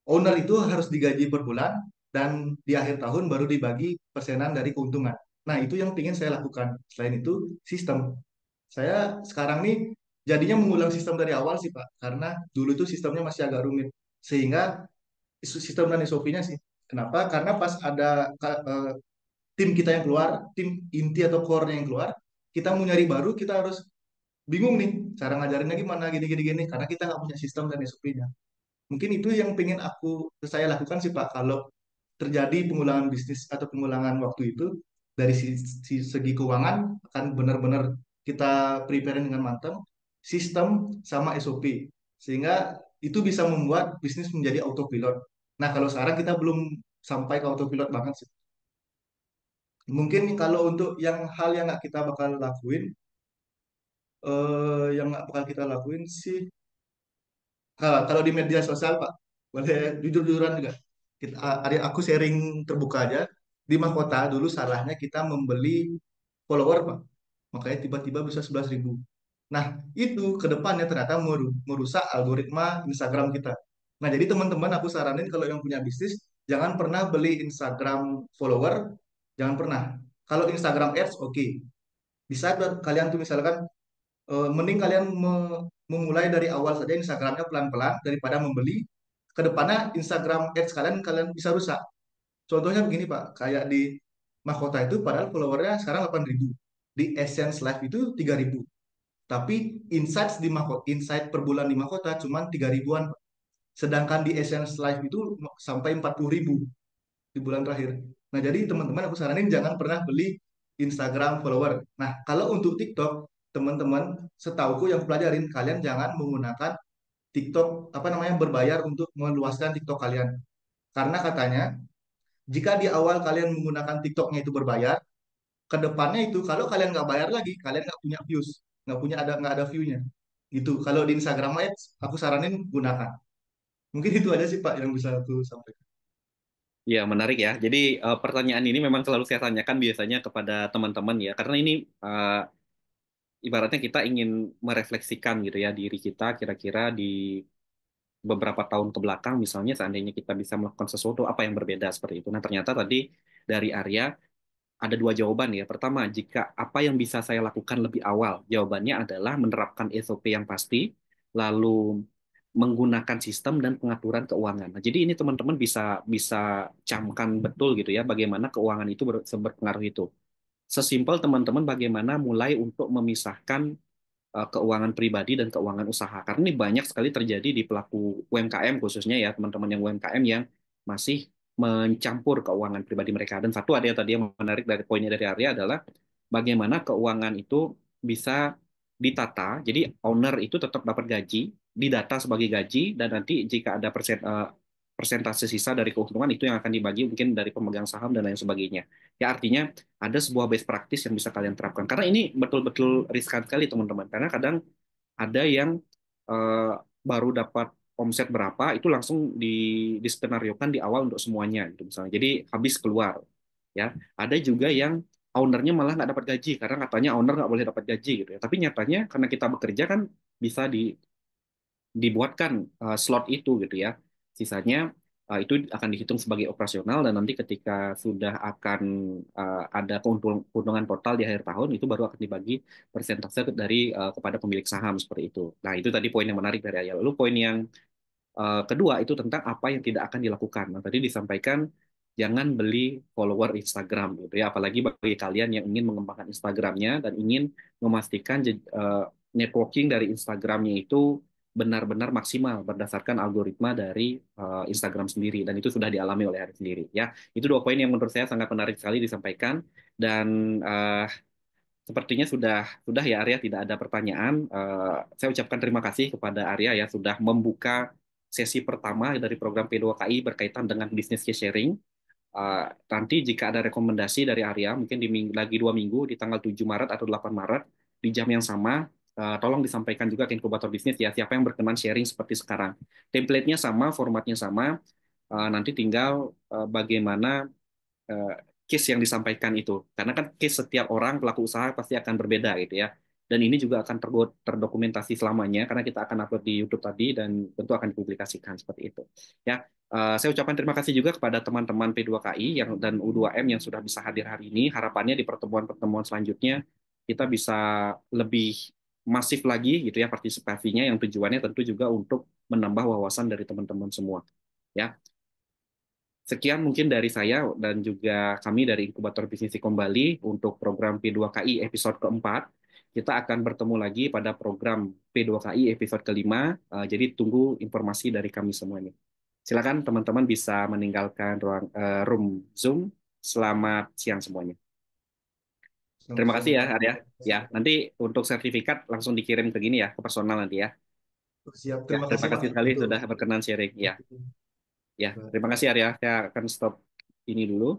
owner itu harus digaji per bulan dan di akhir tahun baru dibagi persenan dari keuntungan. Nah, itu yang ingin saya lakukan. Selain itu, sistem. Saya sekarang nih jadinya mengulang sistem dari awal sih, Pak. Karena dulu itu sistemnya masih agak rumit. Sehingga sistem dan SOP-nya sih. Kenapa? Karena pas ada tim kita yang keluar, tim inti atau core-nya yang keluar, kita mau nyari baru, kita harus bingung nih cara ngajarinnya gimana gini gini gini karena kita nggak punya sistem dan SOP-nya. Mungkin itu yang pengen saya lakukan sih Pak. Kalau terjadi pengulangan bisnis atau pengulangan waktu itu dari segi keuangan akan benar-benar kita prepare dengan matang sistem sama SOP sehingga itu bisa membuat bisnis menjadi autopilot. Nah, kalau sekarang kita belum sampai ke autopilot banget sih. Mungkin kalau untuk yang hal yang nggak kita bakal lakuin, yang nggak bakal kita lakuin sih, kalau di media sosial Pak, boleh jujur-jujuran juga. Aku sharing terbuka aja. Di mahkota dulu salahnya kita membeli follower Pak. Makanya tiba-tiba bisa 11.000. Nah, itu ke depannya ternyata merusak algoritma Instagram kita. Nah, jadi teman-teman aku saranin kalau yang punya bisnis, jangan pernah beli Instagram follower, jangan pernah. Kalau Instagram Ads, oke. Bisa kalian tuh misalkan mending kalian memulai dari awal saja Instagramnya pelan-pelan daripada membeli. Kedepannya Instagram Ads kalian kalian bisa rusak. Contohnya begini Pak, kayak di Mahkota itu padahal followernya sekarang 8.000. Di Essence Live itu 3.000. Tapi insight per bulan di Mahkota cuma 3 ribuan. Sedangkan di Essence Live itu sampai 40.000 di bulan terakhir. Nah, jadi teman-teman aku saranin jangan pernah beli Instagram follower. Nah, kalau untuk TikTok, teman-teman, setauku yang pelajarin, kalian jangan menggunakan TikTok apa namanya berbayar untuk meluaskan TikTok kalian. Karena katanya jika di awal kalian menggunakan TikToknya itu berbayar, ke depannya itu kalau kalian nggak bayar lagi, kalian nggak punya views, nggak ada view-nya. Gitu. Kalau di Instagram Ads, aku saranin gunakan. Mungkin itu aja sih Pak yang bisa aku sampaikan. Ya, menarik ya. Jadi pertanyaan ini memang selalu saya tanyakan biasanya kepada teman-teman ya, karena ini ibaratnya kita ingin merefleksikan gitu ya diri kita kira-kira di beberapa tahun ke belakang misalnya seandainya kita bisa melakukan sesuatu apa yang berbeda seperti itu. Nah, ternyata tadi dari Arya ada dua jawaban ya. Pertama, jika apa yang bisa saya lakukan lebih awal, jawabannya adalah menerapkan SOP yang pasti, lalu menggunakan sistem dan pengaturan keuangan. Nah, jadi ini teman-teman bisa bisa camkan betul gitu ya, bagaimana keuangan itu berpengaruh itu. Sesimpel teman-teman bagaimana mulai untuk memisahkan keuangan pribadi dan keuangan usaha. Karena ini banyak sekali terjadi di pelaku UMKM khususnya ya, teman-teman yang UMKM yang masih mencampur keuangan pribadi mereka. Dan satu ada yang tadi yang menarik dari poinnya dari Arya adalah bagaimana keuangan itu bisa ditata. Jadi owner itu tetap dapat gaji, didata sebagai gaji, dan nanti jika ada persentase sisa dari keuntungan itu yang akan dibagi mungkin dari pemegang saham dan lain sebagainya. Ya artinya ada sebuah best practice yang bisa kalian terapkan. Karena ini betul-betul riskan sekali teman-teman. Karena kadang ada yang eh, baru dapat omset berapa itu langsung diskenariokan di awal untuk semuanya gitu misalnya. Jadi habis keluar ya. Ada juga yang ownernya malah nggak dapat gaji karena katanya owner nggak boleh dapat gaji gitu ya. Tapi nyatanya karena kita bekerja kan bisa dibuatkan slot itu gitu ya. Sisanya itu akan dihitung sebagai operasional dan nanti ketika sudah akan ada keuntungan total di akhir tahun itu baru akan dibagi persentase dari kepada pemilik saham seperti itu. Nah, itu tadi poin yang menarik dari Ayah. Lalu poin yang kedua itu tentang apa yang tidak akan dilakukan. Nah, tadi disampaikan jangan beli follower Instagram gitu ya, apalagi bagi kalian yang ingin mengembangkan Instagramnya dan ingin memastikan networking dari Instagramnya itu benar-benar maksimal berdasarkan algoritma dari Instagram sendiri dan itu sudah dialami oleh Ari sendiri ya. Itu dua poin yang menurut saya sangat menarik sekali disampaikan dan sepertinya sudah ya Arya tidak ada pertanyaan. Saya ucapkan terima kasih kepada Arya ya sudah membuka sesi pertama dari program P2KI berkaitan dengan business case sharing. Nanti jika ada rekomendasi dari Arya mungkin lagi 2 minggu di tanggal 7 Maret atau 8 Maret di jam yang sama, tolong disampaikan juga ke inkubator bisnis ya siapa yang berkenan sharing seperti sekarang. Template-nya sama, formatnya sama. Nanti tinggal bagaimana eh, case yang disampaikan itu. Karena kan case setiap orang pelaku usaha pasti akan berbeda gitu ya. Dan ini juga akan terdokumentasi selamanya karena kita akan upload di YouTube tadi dan tentu akan dipublikasikan seperti itu. Ya, saya ucapkan terima kasih juga kepada teman-teman P2KI yang dan U2M yang sudah bisa hadir hari ini. Harapannya di pertemuan-pertemuan selanjutnya kita bisa lebih masif lagi gitu ya partisipasinya yang tujuannya tentu juga untuk menambah wawasan dari teman-teman semua. Ya, Sekian mungkin dari saya dan juga kami dari Inkubator Bisnis Sikom Bali untuk program P2KI episode keempat. Kita akan bertemu lagi pada program P2KI episode kelima. Jadi tunggu informasi dari kami semuanya. Silakan teman-teman bisa meninggalkan room Zoom. Selamat siang semuanya. Selamat Terima siang kasih ya, Pak. Arya. Ya, nanti untuk sertifikat langsung dikirim ke gini ya, ke personal nanti ya. Siap, Ya, terima terima kasih Pak. kasih sekali Tentu. sudah berkenan sharing. Ya, ya, terima kasih Arya. Saya akan stop ini dulu.